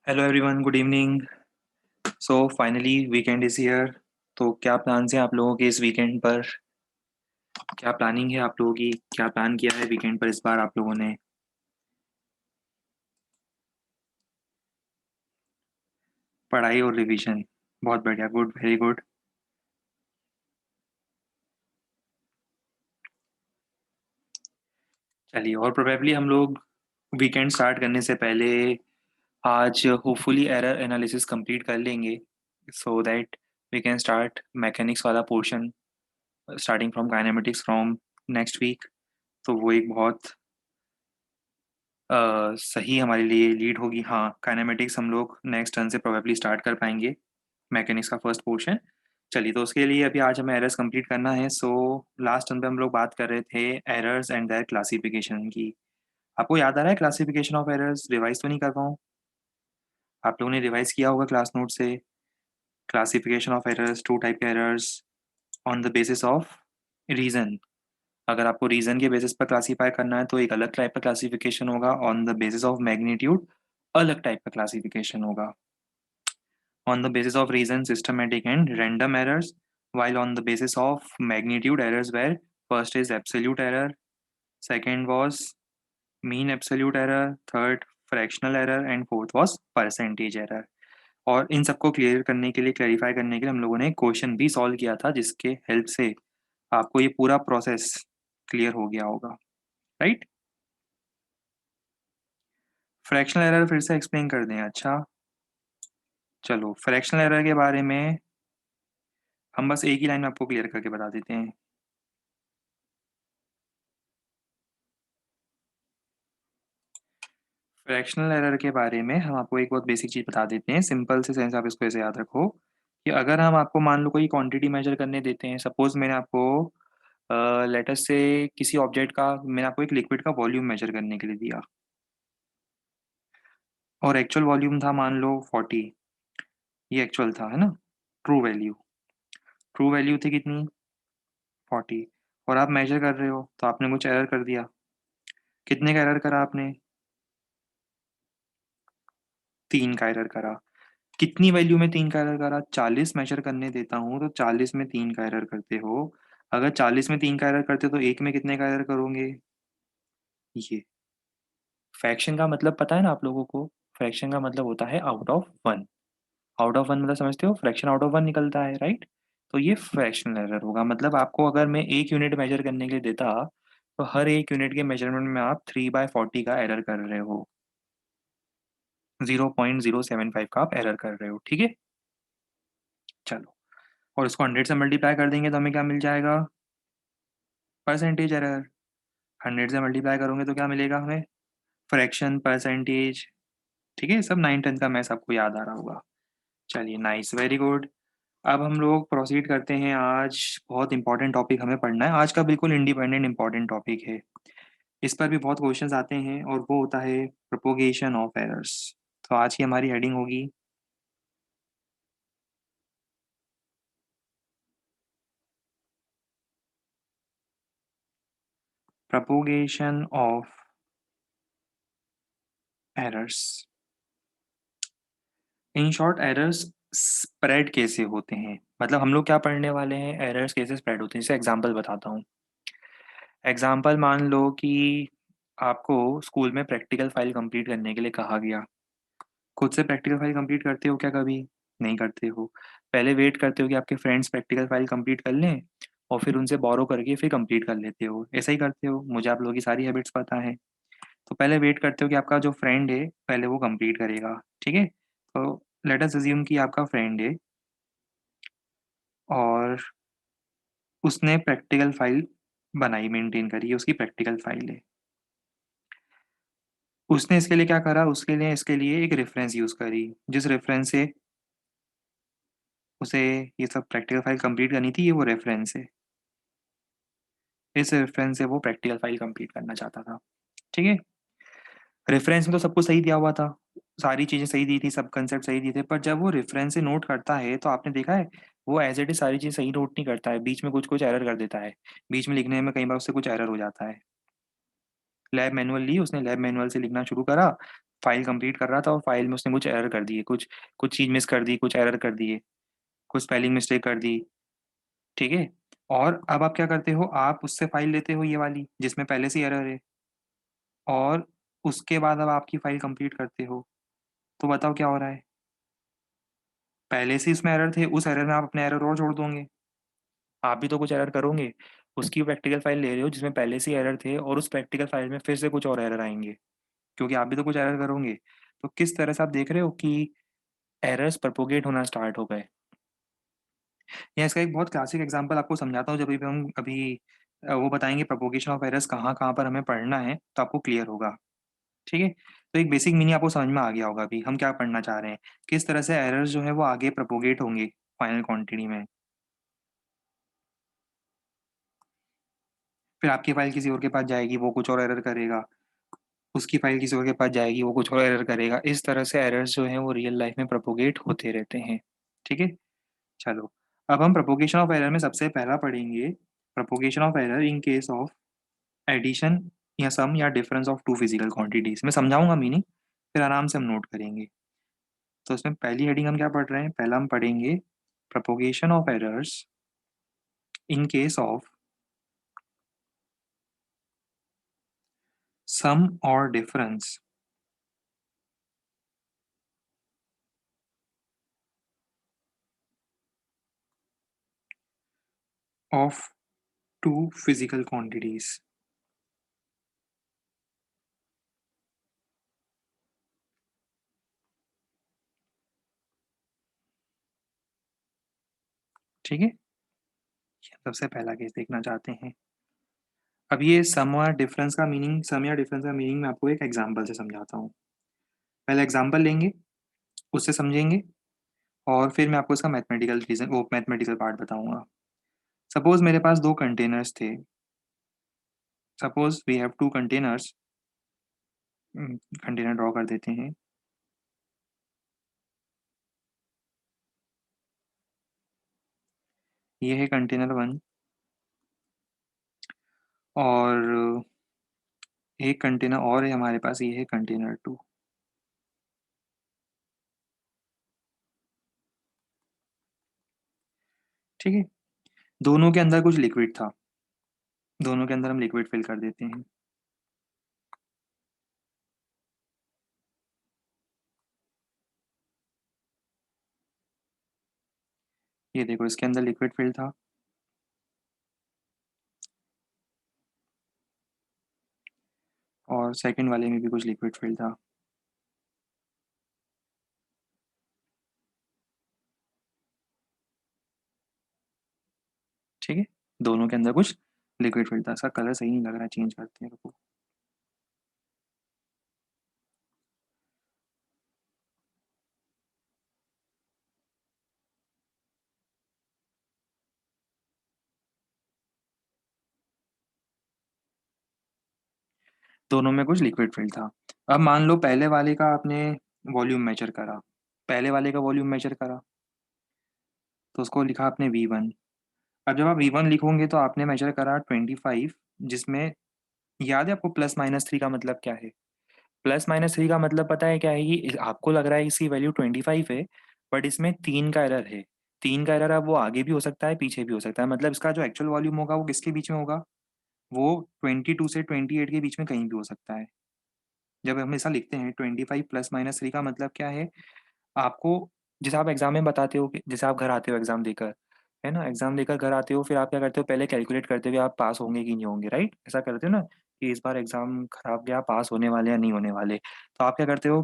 Hello everyone, good evening. So finally weekend is here. तो क्या plans हैं आप लोगों के इस वीकेंड पर? क्या प्लानिंग है आप लोगों की? क्या प्लान किया है वीकेंड पर इस बार आप लोगों ने? पढ़ाई और रिवीजन। बहुत बढ़िया, गुड, वेरी गुड। चलिए, और प्रोबेबली हम लोग वीकेंड स्टार्ट करने से पहले आज होपफुली एरर एनालिसिस कंप्लीट कर लेंगे, so that we can start mechanics वाला portion starting from kinematics from next week. तो वो एक बहुत सही हमारे लिए लीड होगी। हाँ, काइनेमेटिक्स हम लोग नेक्स्ट टर्न से प्रोबेबली स्टार्ट कर पाएंगे, मैकेनिक्स का फर्स्ट पोर्शन। चलिए, तो उसके लिए अभी आज हमें एरर्स कंप्लीट करना है। सो लास्ट टर्न पे हम लोग बात कर रहे थे एरर्स एंड देयर क्लासिफिकेशन की। आपको याद आ रहा है क्लासिफिकेशन ऑफ एरर्स? रिवाइज तो नहीं कर पाऊँ? आप लोगों ने रिवाइज किया होगा क्लास नोट से। Classification of errors, two type के errors on the basis of reason. अगर आपको रीजन के बेसिस पर क्लासीफाई करना है तो एक अलग टाइप का क्लासिफिकेशन होगा, on the basis of magnitude अलग टाइप का क्लासिफिकेशन होगा। On the basis of reason, systematic and random errors, while on the basis of magnitude, errors were first is absolute error, second was mean absolute error, third fractional error and fourth was percentage error। और इन सबको clear करने के लिए, clarify करने के लिए हम लोगों ने क्वेश्चन भी सॉल्व किया था, जिसके हेल्प से आपको ये पूरा प्रोसेस क्लियर हो गया होगा, राइट? फ्रैक्शनल एरर फिर से एक्सप्लेन कर दें? अच्छा, चलो, फ्रैक्शनल एरर के बारे में हम बस एक ही लाइन में आपको क्लियर करके बता देते हैं। फ्रैक्शनल एरर के बारे में हम आपको एक बहुत बेसिक चीज़ बता देते हैं, सिंपल से सेंस आप इसको ऐसे याद रखो कि अगर हम आपको मान लो कोई क्वांटिटी मेजर करने देते हैं, सपोज मैंने आपको लेटस से किसी ऑब्जेक्ट का, मैंने आपको एक लिक्विड का वॉल्यूम मेजर करने के लिए दिया और एक्चुअल वॉल्यूम था मान लो 40। ये एक्चुअल था, है ना? ट्रू वैल्यू, ट्रू वैल्यू थी कितनी? 40। और आप मेजर कर रहे हो तो आपने कुछ एरर कर दिया। कितने का एरर करा आपने? 3 का एरर करा। कितनी वैल्यू में 3 का एरर करा? 40 मेजर करने देता हूँ तो 40 में 3 का एरर करते हो। अगर 40 में 3 का एरर करते हो तो एक में कितने का एरर करोगे? ये फ्रैक्शन का मतलब पता है ना आप लोगों को? फ्रैक्शन का मतलब होता है out of one. Out of one मतलब समझते हो? फ्रैक्शन आउट ऑफ वन निकलता है, राइट? तो ये फ्रैक्शनल एरर होगा। मतलब आपको अगर मैं एक यूनिट मेजर करने के लिए देता तो हर एक यूनिट के मेजरमेंट में आप 3/40 का एरर कर रहे हो, 0.075 का आप एरर कर रहे हो, ठीक है? चलो, और इसको 100 से मल्टीप्लाई कर देंगे तो हमें क्या मिल जाएगा? Percentage error. 100 से मल्टीप्लाई करोगे तो क्या मिलेगा हमें? Fraction, percentage. ठीक है, सब 9 10 का मैथ्स आपको याद आ रहा होगा। चलिए, नाइस, वेरी गुड। अब हम लोग प्रोसीड करते हैं। आज बहुत इंपॉर्टेंट टॉपिक हमें पढ़ना है, आज का बिल्कुल इंडिपेंडेंट इंपॉर्टेंट टॉपिक है। इस पर भी बहुत क्वेश्चंस आते हैं और वो होता है प्रोपोगेशन ऑफ एरर्स। तो आज की हमारी हेडिंग होगी propagation of errors. In short, errors spread कैसे होते हैं, मतलब हम लोग क्या पढ़ने वाले हैं, एरर्स कैसे स्प्रेड होते हैं। जैसे एग्जांपल बताता हूँ। एग्जांपल मान लो कि आपको स्कूल में प्रैक्टिकल फाइल कंप्लीट करने के लिए कहा गया। खुद से प्रैक्टिकल फाइल कंप्लीट करते हो क्या कभी? नहीं करते हो। पहले वेट करते हो कि आपके फ्रेंड्स प्रैक्टिकल फाइल कंप्लीट कर लें और फिर उनसे बोरो करके फिर कंप्लीट कर लेते हो। ऐसा ही करते हो, मुझे आप लोगों की सारी हैबिट्स पता है। तो पहले वेट करते हो कि आपका जो फ्रेंड है पहले वो कंप्लीट करेगा, ठीक है? तो लेट अस अज्यूम कि आपका फ्रेंड है और उसने प्रैक्टिकल फाइल बनाई, मेंटेन करी है, उसकी प्रैक्टिकल फाइल है। उसने इसके लिए क्या करा? उसके लिए इसके लिए एक रेफरेंस यूज़ करी, जिस रेफरेंस से उसे ये सब प्रैक्टिकल फाइल कंप्लीट करनी थी, ये वो रेफरेंस है। इस रेफरेंस से वो प्रैक्टिकल फाइल कंप्लीट करना चाहता था, ठीक है? रेफरेंस में तो सब कुछ सही दिया हुआ था, सारी चीज़ें सही दी थी, सब कंसेप्ट सही दिए थे, पर जब वो रेफरेंस से नोट करता है तो आपने देखा है वो एज इट इज सारी चीज़ सही नोट नहीं करता है, बीच में कुछ कुछ एरर कर देता है। बीच में लिखने में कई बार उससे कुछ एरर हो जाता है। लैब मैनुअल ली उसने, लैब मैनुअल से लिखना शुरू करा फाइल कंप्लीट कर रहा था और फाइल में उसने कुछ एरर कर दिए, कुछ कुछ चीज़ मिस कर दी, कुछ एरर कर दिए, कुछ स्पेलिंग मिस्टेक कर दी, ठीक है? और अब आप क्या करते हो, आप उससे फाइल लेते हो ये वाली जिसमें पहले से एरर है, और उसके बाद अब आपकी फाइल कंप्लीट करते हो। तो बताओ क्या हो रहा है? पहले से इसमें एरर थे, उस एरर में आप अपने एरर और जोड़ दोगे। आप भी तो कुछ एरर करोगे। उसकी प्रैक्टिकल फाइल ले रहे हो जिसमें पहले से एरर थे, और उस प्रैक्टिकल फाइल में फिर से कुछ और एरर आएंगे, क्योंकि आप भी तो कुछ एरर करोगे। तो किस तरह से आप देख रहे हो कि एरर्स प्रोपोगेट होना स्टार्ट हो गए। या इसका एक बहुत क्लासिक एग्जांपल आपको समझाता हूँ, जब भी हम अभी वो बताएंगे प्रोपोगेशन ऑफ एरर्स कहाँ कहाँ पर हमें पढ़ना है, तो आपको क्लियर होगा। ठीक है? तो एक बेसिक मीनिंग आपको समझ में आ गया होगा अभी हम क्या पढ़ना चाह रहे हैं, किस तरह से एरर्स जो है वो आगे प्रोपोगेट होंगे फाइनल क्वांटिटी में। फिर आपकी फाइल किसी और के पास जाएगी, वो कुछ और एरर करेगा, उसकी फाइल किसी और के पास जाएगी, वो कुछ और एरर करेगा। इस तरह से एरर्स जो हैं वो रियल लाइफ में प्रोपोगेट होते रहते हैं। ठीक है? चलो, अब हम प्रोपोगेशन ऑफ एरर में सबसे पहला पढ़ेंगे, propagation of error in case of addition या सम या difference of two physical quantities. मैं समझाऊंगा मीनिंग, फिर आराम से हम नोट करेंगे। तो इसमें पहली हेडिंग हम क्या पढ़ रहे हैं, पहला हम पढ़ेंगे propagation of errors in case of sum और difference of two physical quantities. ठीक है? ये हम सबसे पहला केस देखना चाहते हैं। अब ये सम और डिफरेंस का मीनिंग, सम या डिफरेंस का मीनिंग मैं आपको एक एग्जांपल से समझाता हूँ। पहले एग्जांपल लेंगे, उससे समझेंगे, और फिर मैं आपको इसका मैथमेटिकल रीजन, वो मैथमेटिकल पार्ट बताऊंगा। सपोज मेरे पास दो कंटेनर्स थे। Suppose we have two containers. Container draw कर देते हैं। ये है कंटेनर वन, और एक कंटेनर और है हमारे पास, ये है कंटेनर टू। ठीक है? दोनों के अंदर कुछ लिक्विड था, दोनों के अंदर हम लिक्विड फिल कर देते हैं। ये देखो, इसके अंदर लिक्विड फिल था, और सेकंड वाले में भी कुछ लिक्विड फिल था। ठीक है? दोनों के अंदर कुछ लिक्विड फिल था। इसका कलर सही नहीं लग रहा है, चेंज करते हैं, रुको। दोनों में कुछ लिक्विड फिल था। अब मान लो पहले वाले का आपने वॉल्यूम मेजर करा, पहले वाले का वॉल्यूम मेजर करा, तो उसको लिखा आपने V1। अब जब आप V1 लिखोगे तो आपने मेजर करा 25, जिसमें याद है आपको प्लस माइनस थ्री का मतलब क्या है? प्लस माइनस थ्री का मतलब पता है क्या है? ये आपको लग रहा है इसकी वैल्यू 25 है, बट इसमें तीन का एरर है। तीन का एरर, अब वो आगे भी हो सकता है पीछे भी हो सकता है, मतलब इसका जो एक्चुअल वॉल्यूम होगा वो किसके बीच में होगा? वो 22 से 28 के बीच में कहीं भी हो सकता है। जब हम ऐसा लिखते हैं 25 प्लस माइनस थ्री का मतलब क्या है? आपको, जैसे आप एग्जाम में बताते हो कि जैसे आप घर आते हो एग्जाम देकर, है ना, एग्जाम देकर घर आते हो, फिर आप क्या करते हो, पहले कैलकुलेट करते हो कि आप पास होंगे कि नहीं होंगे, राइट? ऐसा करते हो ना, कि इस बार एग्जाम खराब गया, पास होने वाले या नहीं होने वाले। तो आप क्या करते हो,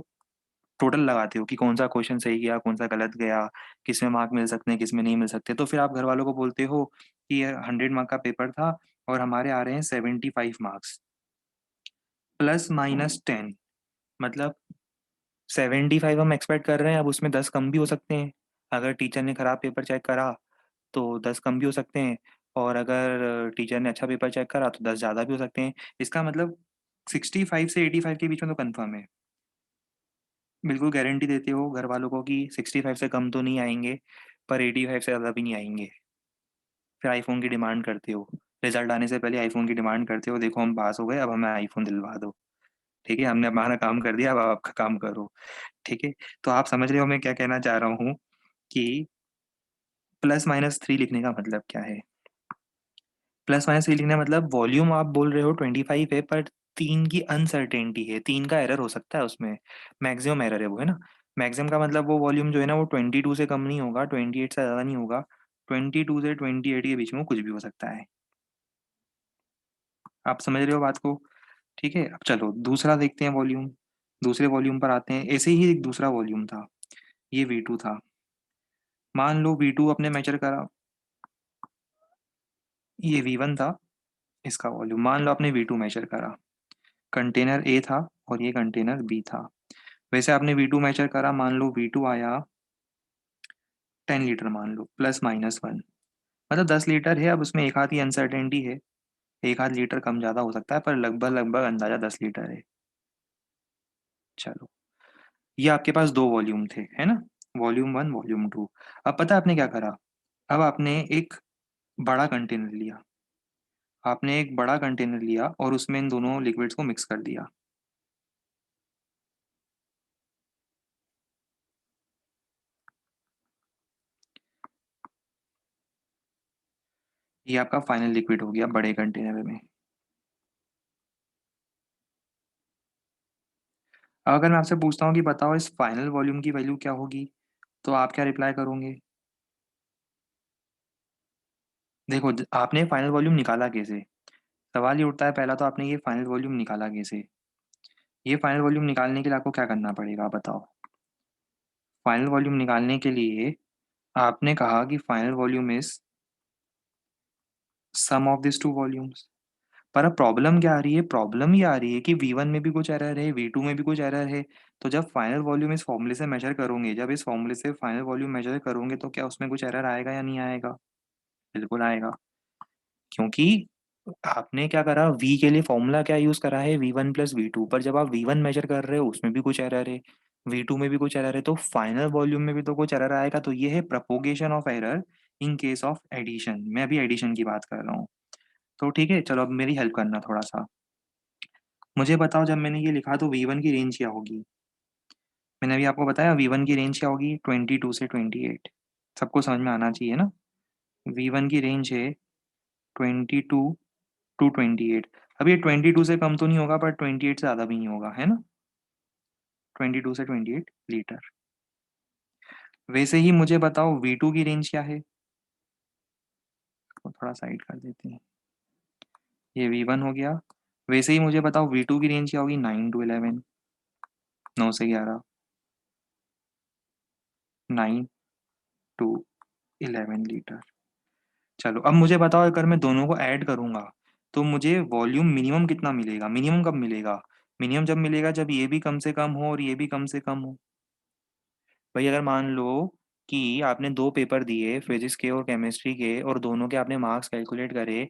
टोटल लगाते हो कि कौन सा क्वेश्चन सही गया, कौन सा गलत गया, किस में मार्क मिल सकते हैं, किस में नहीं मिल सकते। तो फिर आप घर वालों को बोलते हो कि ये 100 मार्क का पेपर था और हमारे आ रहे हैं 75 मार्क्स, प्लस माइनस 10, मतलब 75 हम एक्सपेक्ट कर रहे हैं, अब उसमें 10 कम भी हो सकते हैं। अगर टीचर ने खराब पेपर चेक करा तो 10 कम भी हो सकते हैं, और अगर टीचर ने अच्छा पेपर चेक करा तो 10 ज़्यादा भी हो सकते हैं। इसका मतलब 65 से 85 के बीच में तो कंफर्म है। बिल्कुल गारंटी देते हो घर वालों को कि 65 से कम तो नहीं आएंगे, पर 85 से ज़्यादा भी नहीं आएंगे। फिर आईफोन की डिमांड करते हो, रिजल्ट आने से पहले आईफोन की डिमांड करते हो, देखो हम पास हो गए, अब हमें आईफोन दिलवा दो। ठीक है, हमने हमारा काम कर दिया, अब आप आपका काम करो। ठीक है, तो आप समझ रहे हो मैं क्या कहना चाह रहा हूँ कि प्लस माइनस थ्री लिखने का मतलब क्या है। प्लस माइनस थ्री लिखने का मतलब वॉल्यूम आप बोल रहे हो 25 है, पर तीन की अनसर्टेनिटी है, तीन का एरर हो सकता है उसमें, मैक्सिमम एरर है वो, है ना। मैक्सिमम का मतलब वो वॉल्यूम जो है ना वो 22 से कम नहीं होगा, 28 से ज़्यादा नहीं होगा, 22 से 28 के बीच में वो कुछ भी हो सकता है। आप समझ रहे हो बात को। ठीक है, अब चलो दूसरा देखते हैं वॉल्यूम। दूसरे वॉल्यूम पर आते हैं। ऐसे ही एक दूसरा वॉल्यूम था, ये V2 था। मान लो V2 अपने मेजर करा, ये V1 था, इसका वॉल्यूम मान लो आपने V2 मेजर करा। कंटेनर ए था और ये कंटेनर बी था। वैसे आपने V2 मेजर करा, मान लो V2 आया 10 लीटर, मान लो ±1, मतलब 10 लीटर है। अब उसमें एक हाथ ही अनसर्टेनिटी है, एक आध लीटर कम ज़्यादा हो सकता है, पर लगभग लगभग अंदाजा 10 लीटर है। चलो, ये आपके पास दो वॉल्यूम थे, है ना, वॉल्यूम वन वॉल्यूम टू। अब पता है आपने क्या करा, अब आपने एक बड़ा कंटेनर लिया, आपने एक बड़ा कंटेनर लिया और उसमें इन दोनों लिक्विड्स को मिक्स कर दिया। ये आपका फाइनल लिक्विड हो गया बड़े कंटेनर में। अब अगर मैं आपसे पूछता हूँ कि बताओ इस फाइनल वॉल्यूम की वैल्यू क्या होगी, तो आप क्या रिप्लाई करोगे। देखो आपने फाइनल वॉल्यूम निकाला कैसे, सवाल ये उठता है पहला, तो आपने ये फाइनल वॉल्यूम निकाला कैसे। ये फाइनल वॉल्यूम निकालने के लिए आपको क्या करना पड़ेगा बताओ। फाइनल वॉल्यूम निकालने के लिए आपने कहा कि final volume is sum of this two volumes. पर अब प्रॉब्लम क्या आ रही है, प्रॉब्लम ये आ रही है कि V1 में भी कुछ एरर है, V2 में भी कुछ एरर है। तो जब फाइनल वॉल्यूम इस फॉर्मूले से मेजर करोगे, जब इस फॉर्मूले से फाइनल वॉल्यूम मेजर करोगे, तो क्या उसमें कुछ एरर आएगा या नहीं आएगा। बिल्कुल आएगा, क्योंकि आपने क्या करा, V के लिए फॉर्मूला क्या यूज करा है, V1 + V2, पर जब आप V1 मेजर कर रहे हो उसमें भी कुछ एरर है, V2 में भी कुछ एरर है, तो फाइनल वॉल्यूम में भी तो कुछ एरर आएगा। तो ये है propagation of error in case of addition. मैं अभी एडिशन की बात कर रहा हूँ। तो ठीक है, चलो अब मेरी हेल्प करना थोड़ा सा। मुझे बताओ जब मैंने ये लिखा तो V1 की रेंज क्या होगी। मैंने अभी आपको बताया V1 की रेंज क्या होगी, 22 से 28। सबको समझ में आना चाहिए ना। V1 की रेंज है 22 to 28। अब ये 22 से कम तो नहीं होगा, पर 28 से ज़्यादा भी नहीं होगा, है ना। 22 से 28 लीटर। वैसे ही मुझे बताओ V2 की रेंज क्या है, तो थोड़ा साइड कर देते हैं। ये V1 हो गया। वैसे ही मुझे बताओ V2 की रेंज क्या होगी, 9 to 11, 9 से 11, 9 to 11 लीटर। चलो अब मुझे बताओ अगर मैं दोनों को ऐड करूंगा तो मुझे वॉल्यूम मिनिमम कितना मिलेगा। मिनिमम कब मिलेगा, मिनिमम जब मिलेगा जब ये भी कम से कम हो और ये भी कम से कम हो। भाई अगर मान लो कि आपने दो पेपर दिए, फिजिक्स के और केमिस्ट्री के, और दोनों के आपने मार्क्स कैलकुलेट करे,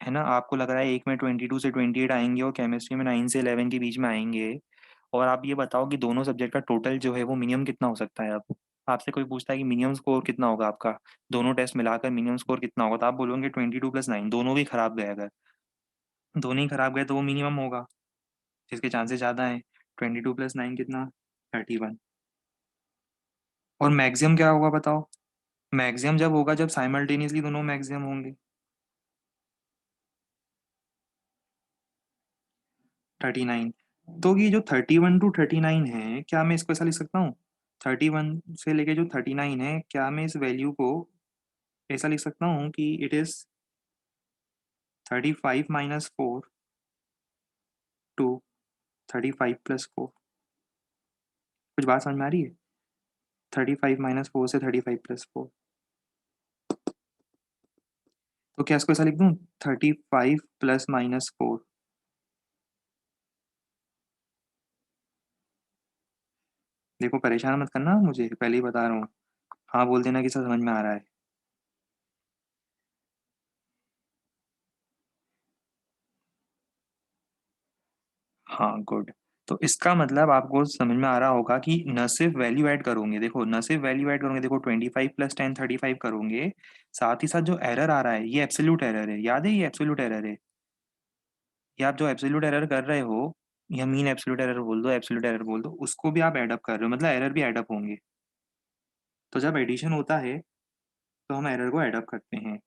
है ना, आपको लग रहा है एक में 22 से 28 आएंगे और केमिस्ट्री में 9 से 11 के बीच में आएंगे, और आप ये बताओ कि दोनों सब्जेक्ट का टोटल जो है वो मिनिमम कितना हो सकता है। अब आपसे कोई पूछता है कि मिनिमम स्कोर कितना होगा आपका, दोनों टेस्ट मिलाकर मिनिमम स्कोर कितना होगा, तो आप बोलोगे 22 + 9। दोनों भी खराब गए, अगर दोनों ही खराब गए तो वो मिनिमम होगा, जिसके चांसेस ज़्यादा हैं। 22 + 9 कितना, 31। और मैक्सिमम क्या होगा बताओ। मैक्सिमम जब होगा जब साइमल्टेनियसली दोनों मैक्सिमम होंगे। 39। तो ये जो 31 to 39 है, क्या मैं इसको ऐसा लिख सकता हूँ, 31 से लेके जो 39 है, क्या मैं इस वैल्यू को ऐसा लिख सकता हूँ कि इट इज 35 - 4 टू 35 + 4। कुछ बात समझ में आ रही है, 35 - 4 से 35 + 4। तो क्या इसको ऐसा लिख दूँ, 35 ± 4। देखो परेशान मत करना मुझे, पहले ही बता रहा हूँ। हाँ बोल देना कि सब समझ में आ रहा है। हाँ गुड। तो इसका मतलब आपको समझ में आ रहा होगा कि न सिर्फ वैल्यू ऐड करोगे, देखो न सिर्फ वैल्यू ऐड करोगे, देखो 25 + 10 35 करोगे, साथ ही साथ जो एरर आ रहा है ये एब्सोल्यूट एरर है, याद है ये एब्सोल्यूट एरर है। ये आप जो एब्सोल्यूट एरर कर रहे हो, या मीन एब्सोल्यूट एरर बोल दो, एब्सोल्यूट एरर बोल दो, उसको भी आप एडअप कर रहे हो, मतलब एरर भी एडअप होंगे। तो जब एडिशन होता है तो हम एरर को एडअप करते हैं।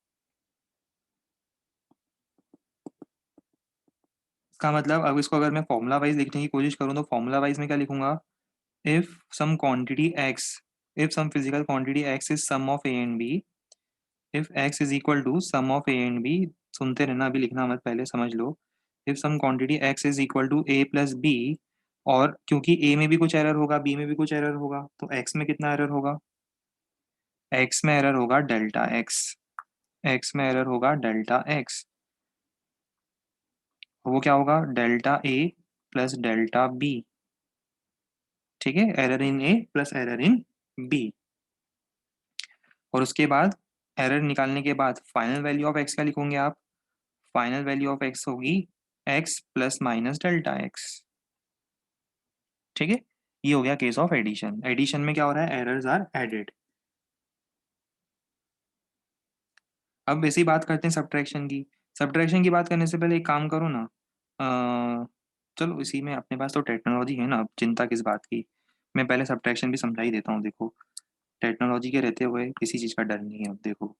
इसका मतलब अब इसको अगर मैं फॉर्मूला वाइज लिखने की कोशिश करूँ तो फॉर्मूला वाइज में क्या लिखूंगा? If some quantity X, if some physical quantity X is sum of A and B, if X is equal to sum of A and B, सुनते रहना, अभी लिखना मत, पहले समझ लो। If some quantity X is equal to A plus B, और क्योंकि ए में भी कुछ एरर होगा, बी में भी कुछ एरर होगा, तो एक्स में कितना एरर होगा? एक्स में एरर होगा डेल्टा एक्स, एक्स में एरर होगा डेल्टा एक्स। वो क्या होगा? Delta a plus delta b. ठीक है, error in a plus error in b. और उसके बाद एरर निकालने के बाद फाइनल वैल्यू ऑफ एक्स क्या लिखोगे आप? फाइनल वैल्यू ऑफ एक्स होगी x plus minus delta x. ठीक है, ये हो गया केस ऑफ एडिशन। एडिशन में क्या हो रहा है? Errors are added. अब वैसे ही बात करते हैं सब्ट्रैक्शन की। सब्ट्रैक्शन की बात करने से पहले एक काम करो ना, चलो इसी में अपने पास तो टेक्नोलॉजी है ना, अब चिंता किस बात की। मैं पहले सब्ट्रैक्शन भी समझा ही देता हूँ, देखो। टेक्नोलॉजी के रहते हुए किसी चीज़ का डर नहीं है, अब देखो।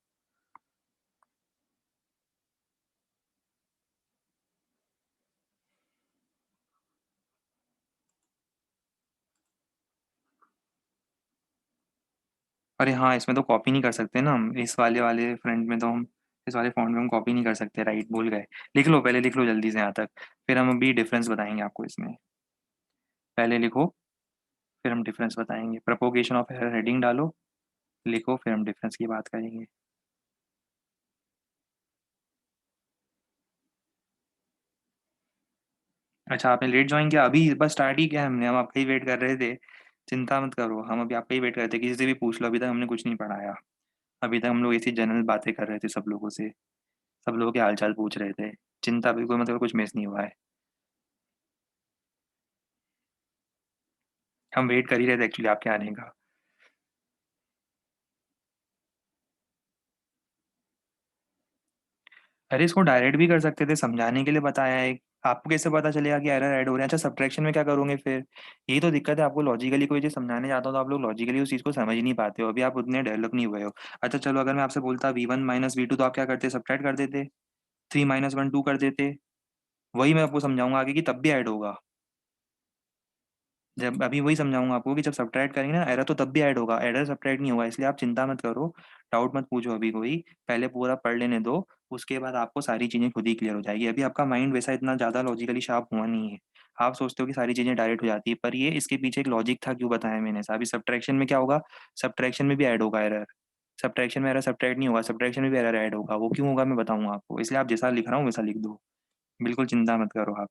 अरे हाँ, इसमें तो कॉपी नहीं कर सकते ना हम, इस वाले वाले फ्रंट में तो हम, इस वाले फॉन्ट में हम कॉपी नहीं कर सकते, राइट, भूल गए। लिख लो, पहले लिख लो जल्दी से यहाँ तक, फिर हम अभी डिफरेंस बताएंगे आपको इसमें। पहले लिखो, फिर हम डिफरेंस बताएंगे। प्रोपोगेशन ऑफ एरर हेडिंग डालो, लिखो, फिर हम डिफरेंस की बात करेंगे। अच्छा, आपने लेट ज्वाइन किया? अभी बस स्टार्ट ही किया हमने, हम आपका ही वेट कर रहे थे। चिंता मत करो, हम अभी आपका ही वेट कर रहे थे, किसी से भी पूछ लो, अभी तक हमने कुछ नहीं पढ़ाया। अभी तक हम लोग ऐसी जनरल बातें कर रहे थे सब लोगों से, सब लोगों के हालचाल पूछ रहे थे। चिंता बिल्कुल मतलब कुछ मिस नहीं हुआ है। हम वेट कर ही रहे थे एक्चुअली आपके आने का। अरे इसको डायरेक्ट भी कर सकते थे, समझाने के लिए बताया है। आपको कैसे पता चलेगा कि एरर ऐड हो रहे हैं? अच्छा, सब्ट्रैक्शन में क्या करोगे फिर? यही तो दिक्कत है, आपको लॉजिकली कोई चीज़ समझाने जाता हो तो आप लोग लॉजिकली उस चीज़ को समझ ही नहीं पाते हो, अभी आप उतने डेवलप नहीं हुए हो। अच्छा चलो, अगर मैं आपसे बोलता V1 माइनस V2, तो आप क्या करते? सब्ट्रैक्ट कर देते। 3 - 1 2 कर देते। वही मैं आपको समझाऊंगा आगे कि तब भी ऐड होगा। जब अभी वही समझाऊंगा आपको कि जब सब्ट्रैक्ट करेंगे ना एरर, तो तब भी ऐड होगा, एरर सब्ट्रैक्ट नहीं होगा, इसलिए आप चिंता मत करो। डाउट मत पूछो अभी कोई, पहले पूरा पढ़ लेने दो। उसके बाद आपको सारी चीज़ें खुद ही क्लियर हो जाएगी। अभी आपका माइंड वैसा इतना ज़्यादा लॉजिकली शार्प हुआ नहीं है। आप सोचते हो कि सारी चीज़ें डायरेक्ट हो जाती है, पर ये इसके पीछे एक लॉजिक था, क्यों बताया मैंने ऐसा। अभी सब्ट्रैक्शन में क्या होगा? सब्ट्रैक्शन में भी ऐड होगा एरर। सब्ट्रैक्शन में एरर सब्ट्रैक्ट नहीं होगा, सब्ट्रैक्शन में भी एरर ऐड होगा। वो क्यों होगा मैं बताऊंगा आपको, इसलिए आप जैसा लिख रहा हूँ वैसा लिख दो। बिल्कुल चिंता मत करो आप।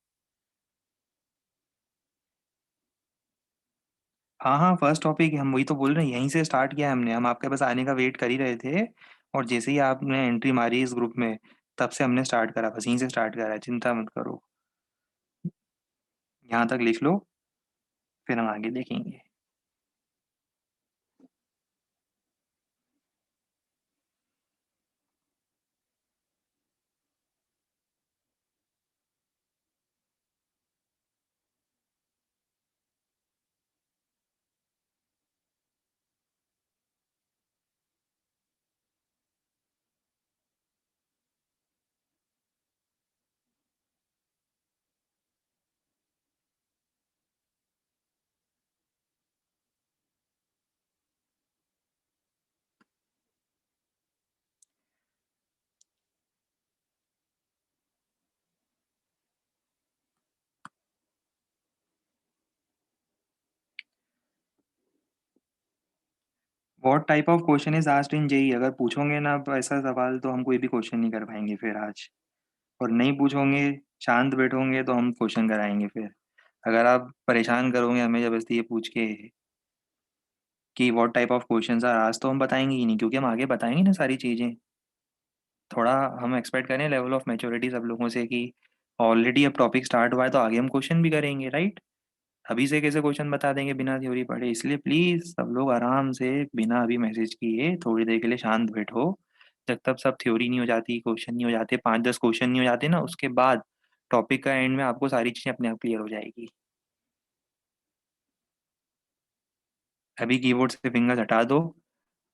हाँ हाँ, फर्स्ट टॉपिक हम वही तो बोल रहे हैं, यहीं से स्टार्ट किया है हमने, हम आपके पास आने का वेट कर ही रहे थे। और जैसे ही आपने एंट्री मारी इस ग्रुप में, तब से हमने स्टार्ट करा, बस यहीं से स्टार्ट करा है, चिंता मत करो। यहाँ तक लिख लो, फिर हम आगे देखेंगे। What type of question is asked in JEE? अगर पूछोगे ना आप ऐसा सवाल, तो हम कोई भी क्वेश्चन नहीं कर पाएंगे फिर आज। और नहीं पूछोगे, शांत बैठोगे, तो हम क्वेश्चन कराएंगे फिर। अगर आप परेशान करोगे हमें जबरदस्ती ये पूछ के कि what type of questions are asked, तो हम बताएंगे ही नहीं, क्योंकि हम आगे बताएंगे ना सारी चीज़ें। थोड़ा हम एक्सपेक्ट करें लेवल ऑफ मैच्योरिटी सब लोगों से कि ऑलरेडी अब टॉपिक स्टार्ट हुआ है, तो आगे हम क्वेश्चन भी करेंगे, राइट। अभी से कैसे क्वेश्चन बता देंगे बिना थ्योरी पढ़े? इसलिए प्लीज़ सब लोग आराम से, बिना अभी मैसेज किए, थोड़ी देर के लिए शांत बैठो। जब तक सब थ्योरी नहीं हो जाती, क्वेश्चन नहीं हो जाते, 5-10 क्वेश्चन नहीं हो जाते ना, उसके बाद टॉपिक का एंड में आपको सारी चीज़ें अपने आप क्लियर हो जाएगी। अभी कीबोर्ड से फिंगर्स हटा दो।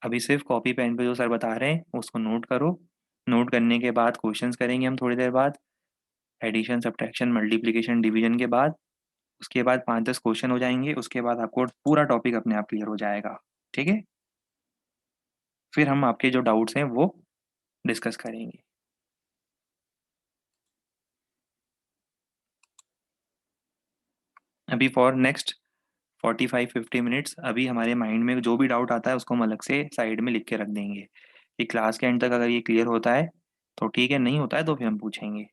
अभी सिर्फ कॉपी पेन पे जो सर बता रहे हैं उसको नोट करो। नोट करने के बाद क्वेश्चंस करेंगे हम थोड़ी देर बाद, एडिशन सब्ट्रैक्शन मल्टीप्लिकेशन डिवीजन के बाद। उसके बाद 5-10 क्वेश्चन हो जाएंगे, उसके बाद आपको पूरा टॉपिक अपने आप क्लियर हो जाएगा। ठीक है, फिर हम आपके जो डाउट्स हैं वो डिस्कस करेंगे। अभी फॉर नेक्स्ट 45-50 मिनट्स अभी हमारे माइंड में जो भी डाउट आता है उसको हम अलग से साइड में लिख के रख देंगे कि क्लास के एंड तक अगर ये क्लियर होता है तो ठीक है, नहीं होता है तो फिर हम पूछेंगे।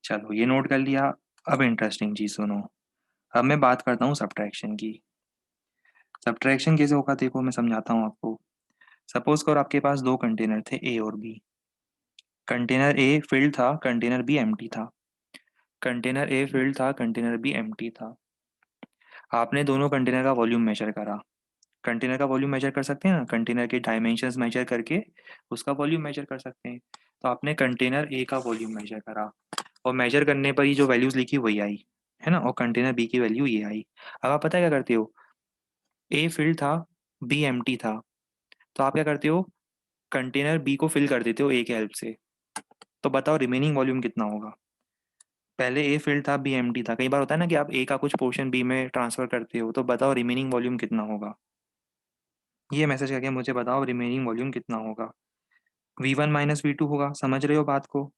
चलो ये नोट कर लिया। अब इंटरेस्टिंग चीज़ सुनो। अब मैं बात करता हूँ सब्ट्रैक्शन की। सब्ट्रैक्शन कैसे होगा देखो, मैं समझाता हूँ आपको। सपोज करो आपके पास दो कंटेनर थे, ए और बी। कंटेनर ए फिल्ड था, कंटेनर बी एम्प्टी था। कंटेनर ए फिल्ड था, कंटेनर बी एम्प्टी था। आपने दोनों कंटेनर का वॉल्यूम मेजर करा। कंटेनर का वॉल्यूम मेजर कर सकते हैं ना, कंटेनर के डायमेंशंस मेजर करके उसका वॉल्यूम मेजर कर सकते हैं। तो आपने कंटेनर ए का वॉल्यूम मेजर करा, और मेजर करने पर ही जो वैल्यूज लिखी वही आई, है ना, और कंटेनर बी की वैल्यू ये आई। अब आप पता है क्या करते हो, ए फिल्ड था, बी एम्प्टी था, तो आप क्या करते हो, कंटेनर बी को फिल कर देते हो ए के हेल्प से। तो बताओ रिमेनिंग वॉल्यूम कितना होगा। पहले ए फिल्ड था, बी एम्प्टी था। कई बार होता है ना कि आप ए का कुछ पोर्शन बी में ट्रांसफर करते हो, तो बताओ रिमेनिंग वॉल्यूम कितना होगा। ये मैसेज करके मुझे बताओ रिमेनिंग वॉल्यूम कितना होगा। V1 - V2 होगा, समझ रहे हो बात को।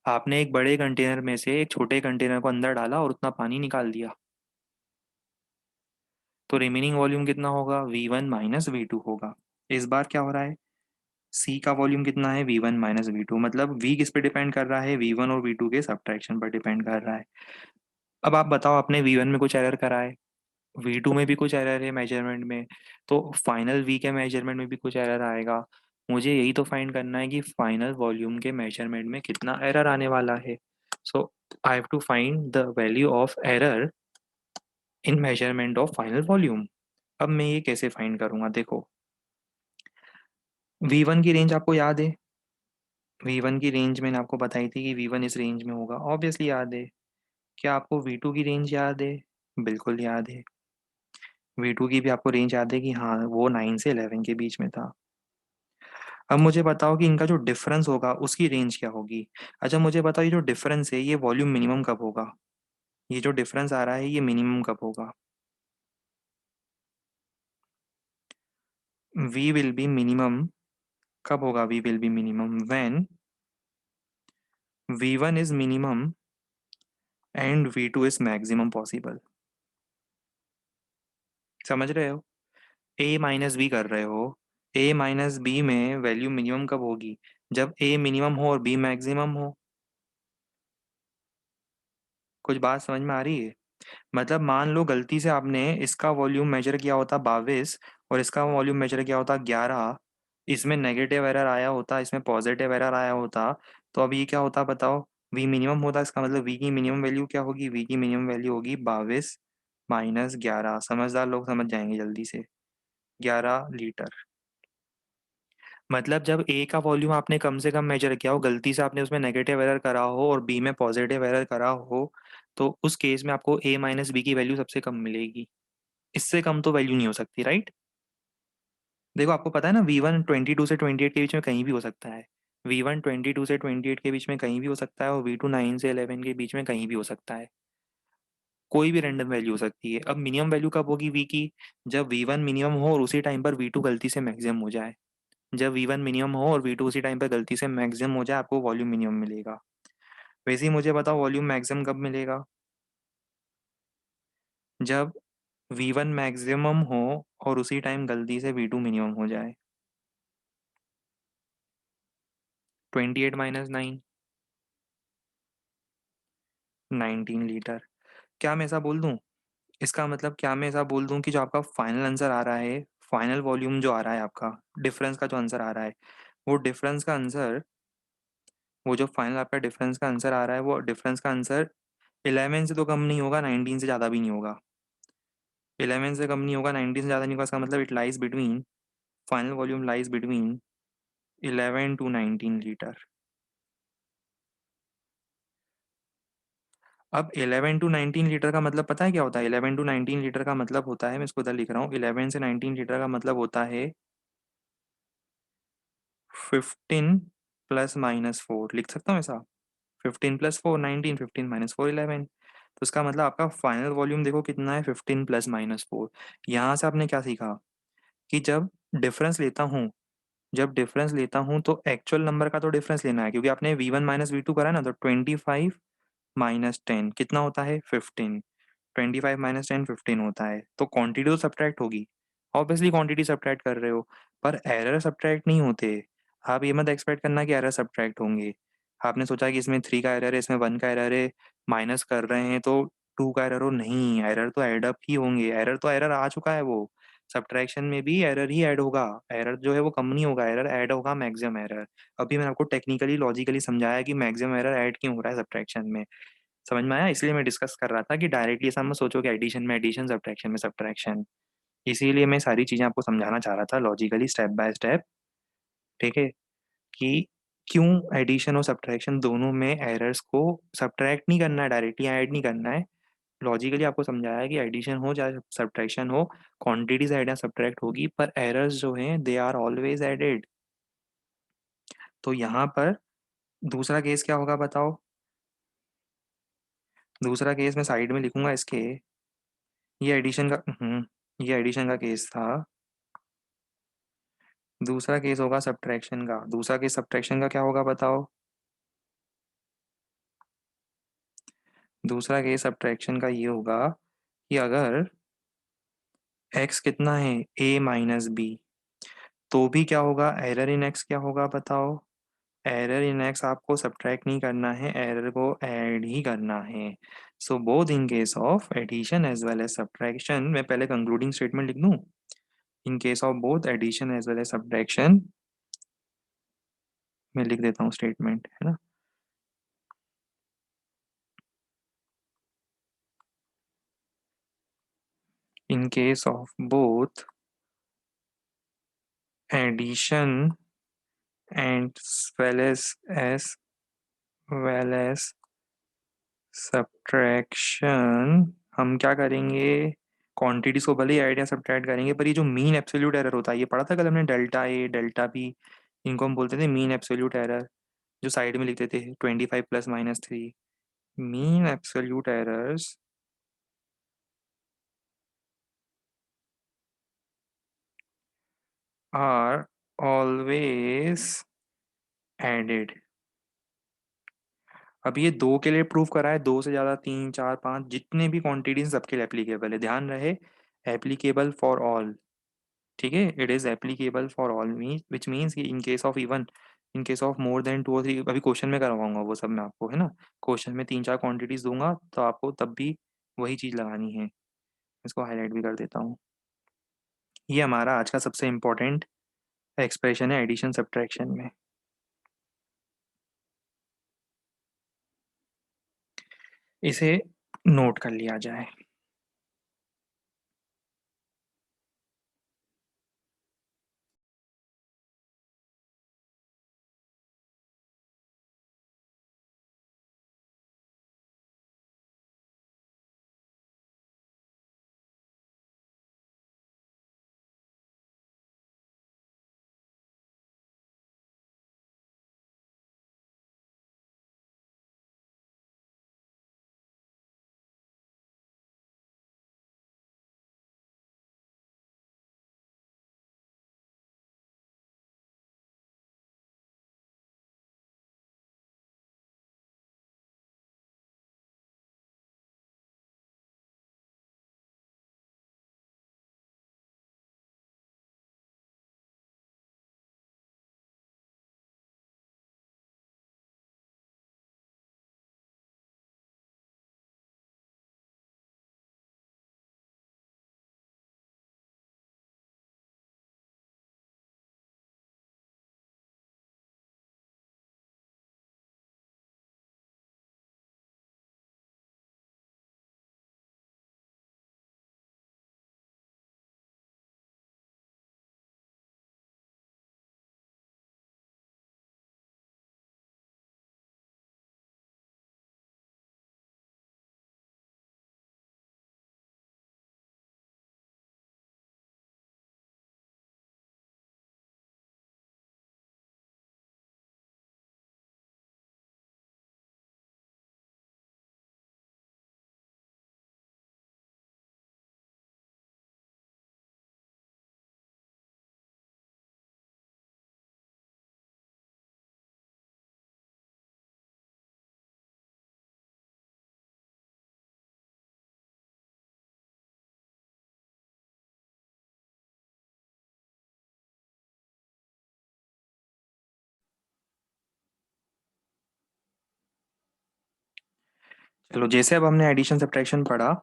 आपने एक बड़े कंटेनर में से एक छोटे कंटेनर को अंदर डाला और उतना पानी निकाल दिया, तो रिमेनिंग वॉल्यूम कितना होगा, V1 - V2 होगा। इस बार क्या हो रहा है, सी का वॉल्यूम कितना है, V1 - V2, मतलब V किस पे डिपेंड कर रहा है, V1 और V2 के सब्ट्रैक्शन पर डिपेंड कर रहा है। अब आप बताओ, आपने V1 में कुछ एरर करा है, V2 में भी कुछ एरर है मेजरमेंट में, तो फाइनल V के मेजरमेंट में भी कुछ एरर आएगा। मुझे यही तो फाइंड करना है कि फाइनल वॉल्यूम के मेजरमेंट में कितना एरर आने वाला है। So I have to find the value of error in measurement of final volume. अब मैं ये कैसे फाइंड करूंगा, देखो। V1 की रेंज आपको याद है, V1 की रेंज मैंने आपको बताई थी कि V1 इस रेंज में होगा, ऑब्वियसली याद है। क्या आपको V2 की रेंज याद है, बिल्कुल याद है। V2 की भी आपको रेंज याद है कि हाँ वो 9 से 11 के बीच में था। अब मुझे बताओ कि इनका जो डिफरेंस होगा उसकी रेंज क्या होगी। अच्छा मुझे बताओ, ये जो डिफरेंस है ये वॉल्यूम मिनिमम कब होगा, ये जो डिफरेंस आ रहा है ये मिनिमम कब होगा। V विल बी मिनिमम कब होगा, V will be minimum when V1 is minimum and V2 is maximum possible. समझ रहे हो, A माइनस बी कर रहे हो, A माइनस बी में वैल्यू मिनिमम कब होगी, जब A मिनिमम हो और B मैक्सिमम हो। कुछ बात समझ में आ रही है। मतलब मान लो गलती से आपने इसका वॉल्यूम मेजर किया होता 22 और इसका वॉल्यूम मेजर किया होता 11, इसमें नेगेटिव एरर आया होता, इसमें पॉजिटिव एरर आया होता, तो अब ये क्या होता बताओ, वी मिनिमम होता। इसका मतलब वी की मिनिमम वैल्यू क्या होगी, वी की मिनिमम वैल्यू होगी 22 - 11। समझदार लोग समझ जाएंगे जल्दी से, 11 लीटर। मतलब जब ए का वॉल्यूम आपने कम से कम मेजर किया हो, गलती से आपने उसमें नेगेटिव एरर करा हो और बी में पॉजिटिव एरर करा हो, तो उस केस में आपको ए माइनस बी की वैल्यू सबसे कम मिलेगी। इससे कम तो वैल्यू नहीं हो सकती, राइट। देखो आपको पता है ना, V1 22 से 28 के बीच में कहीं भी हो सकता है। V1 22 से 28 के बीच में कहीं भी हो सकता है, और V2 9 से 11 के बीच में कहीं भी हो सकता है। कोई भी रैंडम वैल्यू हो सकती है। अब मिनिमम वैल्यू कब होगी V की, जब V1 मिनिमम हो और उसी टाइम पर V2 गलती से मैक्सिमम हो जाए। जब V1 मिनिमम हो और V2 उसी टाइम पर गलती से मैक्सिमम हो जाए, आपको वॉल्यूम मिनिमम मिलेगा। वैसे ही मुझे बताओ वॉल्यूम मैक्सिमम कब मिलेगा, जब V1 मैक्सिमम हो और उसी टाइम गलती से V2 मिनिमम हो जाए। 28 - 9, 19 लीटर। क्या मैं ऐसा बोल दूं, इसका मतलब क्या मैं ऐसा बोल दूं कि जो आपका फाइनल आंसर आ रहा है, फाइनल वॉल्यूम जो आ रहा है आपका, डिफरेंस का जो आंसर आ रहा है, वो डिफरेंस का आंसर, वो जो फाइनल आपका डिफरेंस का आंसर आ रहा है, वो डिफरेंस का आंसर 11 से तो कम नहीं होगा, 19 से ज़्यादा भी नहीं होगा। 11 से कम नहीं होगा, 19 से ज़्यादा नहीं होगा। इसका मतलब it lies between, final volume lies between 11 to 19 litre. अब 11 to 19 लीटर का मतलब पता है क्या होता है? 11 to 19 लीटर का मतलब होता है, मैं इसको उधर लिख रहा हूँ, 11 से 19 लीटर का मतलब होता है 15 प्लस माइनस 4, लिख सकता हूँ ऐसा? 15 + 4 19, 15 - 4 11। तो इसका मतलब आपका फाइनल वॉल्यूम देखो कितना है, 15 + -4। यहाँ से आपने क्या सीखा कि डिफरेंस लेता हूँ जब डिफरेंस लेता हूँ तो एक्चुअल नंबर का तो डिफरेंस लेना है, क्योंकि आपने V1 - V2 करा ना, तो 25 - 10 कितना होता है? 15। 25 - 10 15 होता है, तो क्वांटिटी तो सब्ट्रैक्ट होगी। ऑब्वियसली क्वांटिटी सब्ट्रैक्ट कर रहे हो, पर एरर सब्ट्रैक्ट नहीं होते। आप ये मत एक्सपेक्ट करना कि एरर सब्ट्रैक्ट होंगे। आपने सोचा कि इसमें 3 का एरर है, इसमें 1 का एरर है, माइनस कर रहे हैं तो 2 का एरर हो, नहीं, एरर तो ऐड अप ही होंगे। एरर तो एरर आ चुका है वो। सब्ट्रैक्शन में भी एरर ही ऐड होगा। एरर जो है वो कम नहीं होगा, एरर ऐड होगा, मैक्सिमम एरर। अभी मैंने आपको टेक्निकली, लॉजिकली समझाया कि मैक्सिमम एरर ऐड क्यों हो रहा है सब्ट्रैक्शन में। समझ में आया? इसलिए मैं डिस्कस कर रहा था कि डायरेक्टली ऐसा मत सोचो कि एडिशन में एडिशन, सब्ट्रैक्शन में सब्ट्रैक्शन। इसीलिए मैं सारी चीज़ें आपको समझाना चाह रहा था लॉजिकली, स्टेप बाय स्टेप, ठीक है? कि क्यों एडिशन और सब्ट्रैक्शन दोनों में एरर्स को सब्ट्रैक्ट नहीं करना है, डायरेक्टली ऐड नहीं करना है। लॉजिकली आपको समझाया है कि एडिशन हो चाहे सब्ट्रैक्शन हो, क्वांटिटीज़ ऐड या सब्ट्रैक्ट होगी, पर एरर्स जो हैं दे आर ऑलवेज़ एडेड। तो यहाँ पर दूसरा केस क्या होगा बताओ? दूसरा केस मैं साइड में लिखूँगा इसके, ये एडिशन का केस था। दूसरा केस होगा सब्ट्रैक्शन का। दूसरा केस सब्ट्रैक्शन का क्या होगा बताओ? दूसरा केस सब्ट्रैक्शन का ये होगा कि अगर x कितना है, a - b, तो भी क्या होगा? एरर इन x क्या होगा बताओ? एरर इन x आपको सब्ट्रैक्ट नहीं करना है, एरर को ऐड ही करना है। So both in case of addition as well as subtraction, मैं पहले कंक्लूडिंग स्टेटमेंट लिख दूं। In case of both addition as well as subtraction, मैं लिख देता हूँ स्टेटमेंट, है ना? In case of both addition and as well as subtraction, हम क्या करेंगे? क्वांटिटीज को भले ही ऐड या सब्ट्रैक्ट करेंगे, पर ये जो मीन एब्सोल्यूट एरर होता है, ये पढ़ा था कल हमने, डेल्टा ए डेल्टा बी, इनको हम बोलते थे मीन एब्सोल्यूट एरर, जो साइड में लिखते थे 25 + -3। Mean absolute errors are always added. अब ये दो के लिए प्रूफ करा है, दो से ज़्यादा, तीन, चार, पाँच, जितने भी क्वांटिटीज सबके लिए एप्लीकेबल है। ध्यान रहे, एप्लीकेबल फॉर ऑल, ठीक है? It is applicable for all, mean which means कि in case of even, in case of more than 2 और 3, अभी क्वेश्चन में करवाऊंगा वो सब मैं आपको, है ना? क्वेश्चन में 3 4 क्वांटिटीज दूंगा, तो आपको तब भी वही चीज़ लगानी है। इसको हाईलाइट भी कर देता हूँ। ये हमारा आज का सबसे इम्पोर्टेंट एक्सप्रेशन है एडिशन सब्ट्रैक्शन में। इसे नोट कर लिया जाए। चलो, जैसे अब हमने एडिशन सब्ट्रैक्शन पढ़ा,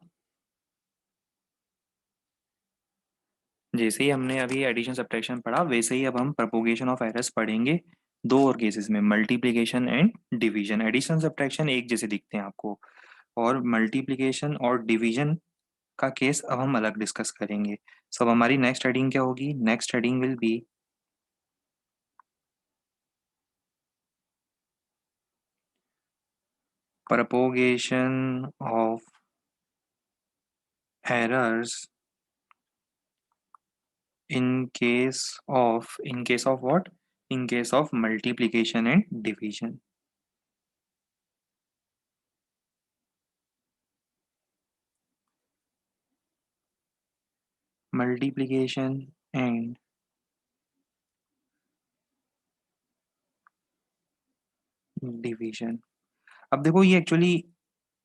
जैसे ही हमने अभी एडिशन सब्ट्रैक्शन पढ़ा वैसे ही अब हम प्रोपोगेशन ऑफ एरर्स पढ़ेंगे, दो और केसेस में, multiplication and division. Addition subtraction एक जैसे दिखते हैं आपको, और मल्टीप्लिकेशन और डिवीजन का केस अब हम अलग डिस्कस करेंगे। सब हमारी नेक्स्ट हेडिंग क्या होगी? Next heading will be propagation of errors in case of what? In case of multiplication and division. Multiplication and division. अब देखो, ये एक्चुअली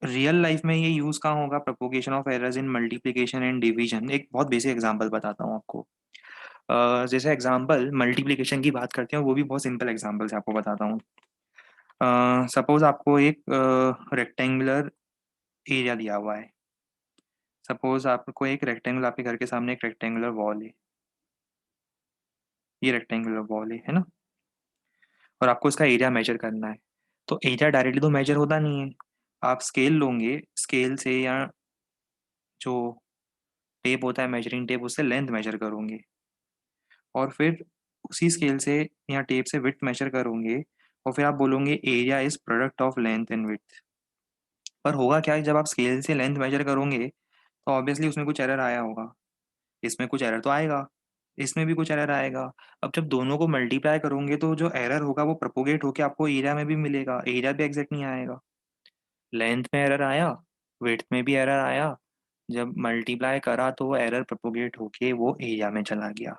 रियल लाइफ में ये यूज कहाँ होगा? Propagation of errors in multiplication and division. एक बहुत basic example बताता हूँ आपको। जैसे एग्जांपल मल्टीप्लिकेशन की बात करते हैं, वो भी बहुत सिंपल एग्जांपल से आपको बताता हूँ। सपोज आपको एक रेक्टेंगुलर एरिया दिया हुआ है। सपोज आपको एक रेक्टेंगल, आपके घर के सामने एक रेक्टेंगुलर वॉल है, ये रेक्टेंगुलर वॉल है ना, और आपको इसका एरिया मेजर करना है। तो एरिया डायरेक्टली तो मेजर होता नहीं है, आप स्केल लोगे, स्केल से या जो टेप होता है मेजरिंग टेप, उससे लेंथ मेजर करोगे, और फिर उसी स्केल से या टेप से विड्थ मेजर करोगे, और फिर आप बोलोगे area is product of length and width. पर होगा क्या है, जब आप स्केल से लेंथ मेजर करोगे तो ऑब्वियसली उसमें कुछ एरर आया होगा, इसमें कुछ एरर तो आएगा, इसमें भी कुछ एरर आएगा। अब जब दोनों को मल्टीप्लाई करोगे तो जो एरर होगा वो प्रोपोगेट होके आपको एरिया में भी मिलेगा, एरिया भी एग्जैक्ट नहीं आएगा। लेंथ में एरर आया, विड्थ में भी एरर आया, जब मल्टीप्लाई करा तो वो एरर प्रोपोगेट होके वो एरिया में चला गया।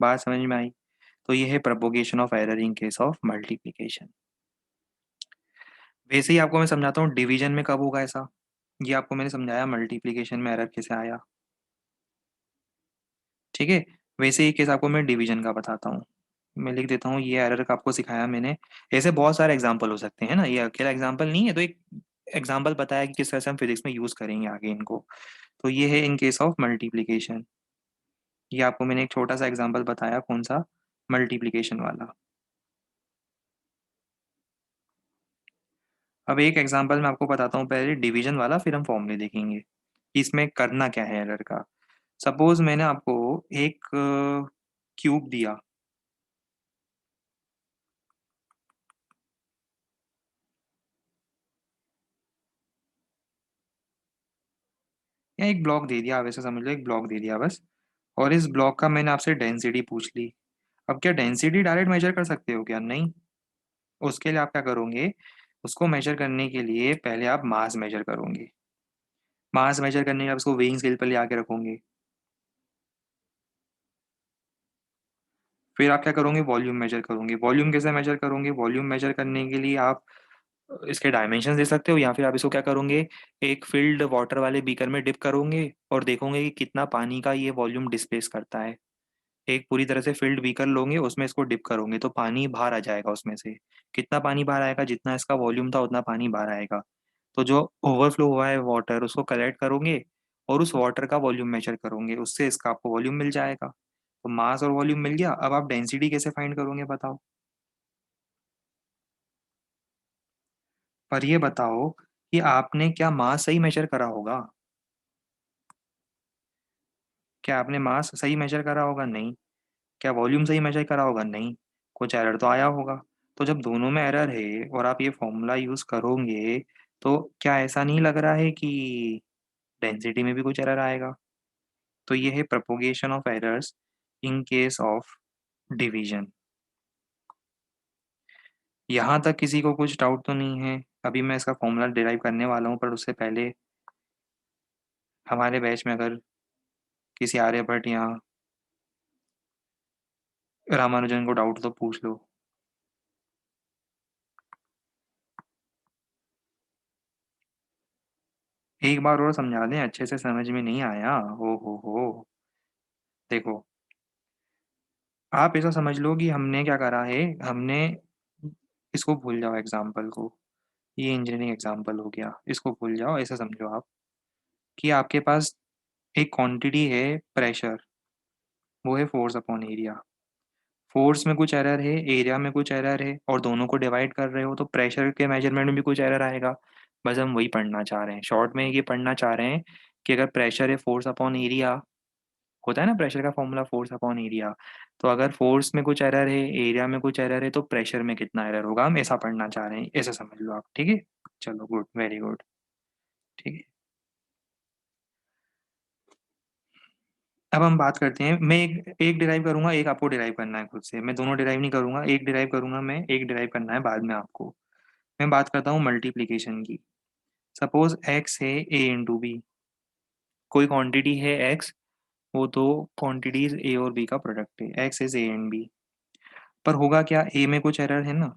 बात समझ में आई? तो ये है propagation of error in case of multiplication. वैसे ही आपको मैं समझाता हूँ डिवीजन में कब होगा ऐसा। ये आपको मैंने समझाया मल्टीप्लिकेशन में एरर कैसे आया, ठीक है। वैसे ही केस आपको मैं डिवीजन का बताता हूँ। मैं लिख देता हूँ, ये एरर का आपको सिखाया मैंने। ऐसे बहुत सारे एग्जाम्पल हो सकते हैं ना, ये अकेला एग्जाम्पल नहीं है, तो एक एग्जाम्पल बताया कि किस तरह से हम फिजिक्स में यूज करेंगे आगे इनको। तो ये है इन केस ऑफ मल्टीप्लिकेशन। ये आपको मैंने एक छोटा सा एग्जाम्पल बताया, कौन सा? मल्टीप्लिकेशन वाला। अब एक एग्जाम्पल मैं आपको बताता हूँ पहले डिवीजन वाला, फिर हम फॉर्मूले देखेंगे कि इसमें करना क्या है एरर का। सपोज मैंने आपको एक क्यूब दिया, या एक ब्लॉक दे दिया, वैसे समझ लो एक ब्लॉक दे दिया बस, और इस ब्लॉक का मैंने आपसे डेंसिटी पूछ ली। अब क्या डेंसिटी डायरेक्ट मेजर कर सकते हो क्या? नहीं। उसके लिए आप क्या करोगे? उसको मेजर करने के लिए पहले आप मास मेजर करोगे। मास मेजर करने के बाद उसको वेइंग स्केल पर ले आके रखोगे। फिर आप क्या करोगे? वॉल्यूम मेजर करोगे। वॉल्यूम कैसे मेजर करोगे? वॉल्यूम मेजर करने के लिए आप इसके डायमेंशन दे सकते हो, या फिर आप इसको क्या करोगे, एक फिल्ड वाटर वाले बीकर में डिप करोगे और देखोगे कि कितना पानी का ये वॉल्यूम डिस्प्लेस करता है। एक पूरी तरह से फिल्ड बीकर लोगे, उसमें इसको डिप करोगे तो पानी बाहर आ जाएगा उसमें से। कितना पानी बाहर आएगा? जितना इसका वॉल्यूम था उतना पानी बाहर आएगा। तो जो ओवरफ्लो हुआ है वाटर, उसको कलेक्ट करोगे और उस वाटर का वॉल्यूम मेजर करोगे, उससे इसका आपको वॉल्यूम मिल जाएगा। तो मास और वॉल्यूम मिल गया। अब आप डेंसिटी कैसे फाइंड करोगे बताओ? पर ये बताओ कि आपने क्या मास सही मेजर करा होगा? क्या आपने मास सही मेजर करा होगा? नहीं। क्या वॉल्यूम सही मेजर करा होगा? नहीं। कुछ एरर तो आया होगा। तो जब दोनों में एरर है और आप ये फॉर्मूला यूज करोगे, तो क्या ऐसा नहीं लग रहा है कि डेंसिटी में भी कुछ एरर आएगा? तो ये है propagation of errors in case of division. यहाँ तक किसी को कुछ डाउट तो नहीं है? अभी मैं इसका फॉर्मूला डिराइव करने वाला हूँ, पर उससे पहले हमारे बैच में अगर किसी आर्यभट्ट या रामानुजन को डाउट तो पूछ लो। एक बार और समझा दें, अच्छे से समझ में नहीं आया? हो देखो, आप ऐसा समझ लो कि हमने क्या करा है, हमने, इसको भूल जाओ एग्जाम्पल को, ये इंजीनियरिंग एग्जाम्पल हो गया, इसको भूल जाओ। ऐसा समझो आप कि आपके पास एक क्वांटिटी है प्रेशर, वो है फोर्स अपॉन एरिया। फोर्स में कुछ एरर है, एरिया में कुछ एरर है, और दोनों को डिवाइड कर रहे हो तो प्रेशर के मेजरमेंट में भी कुछ एरर आएगा। बस हम वही पढ़ना चाह रहे हैं, शॉर्ट में ये पढ़ना चाह रहे हैं कि अगर प्रेशर है फोर्स अपॉन एरिया, होता है ना प्रेशर का फॉर्मूला फोर्स अपॉन एरिया, तो अगर फोर्स में कुछ एरर है, एरिया में कुछ एरर है, तो प्रेशर में कितना एरर होगा, हम ऐसा पढ़ना चाह रहे हैं, ऐसा समझ लो आप। ठीक है, चलो गुड, वेरी गुड। ठीक है, अब हम बात करते हैं। मैं एक एक डिराइव करूंगा, एक आपको डिराइव करना है खुद से। मैं दोनों डिराइव नहीं करूंगा, एक डिराइव करूंगा मैं, एक डिराइव करना है बाद में आपको। मैं बात करता हूँ मल्टीप्लीकेशन की। सपोज एक्स है ए इंटू बी, कोई क्वांटिटी है एक्स, वो दो क्वांटिटीज ए और बी का प्रोडक्ट है, x is a and b. पर होगा क्या, ए में कुछ एरर है ना,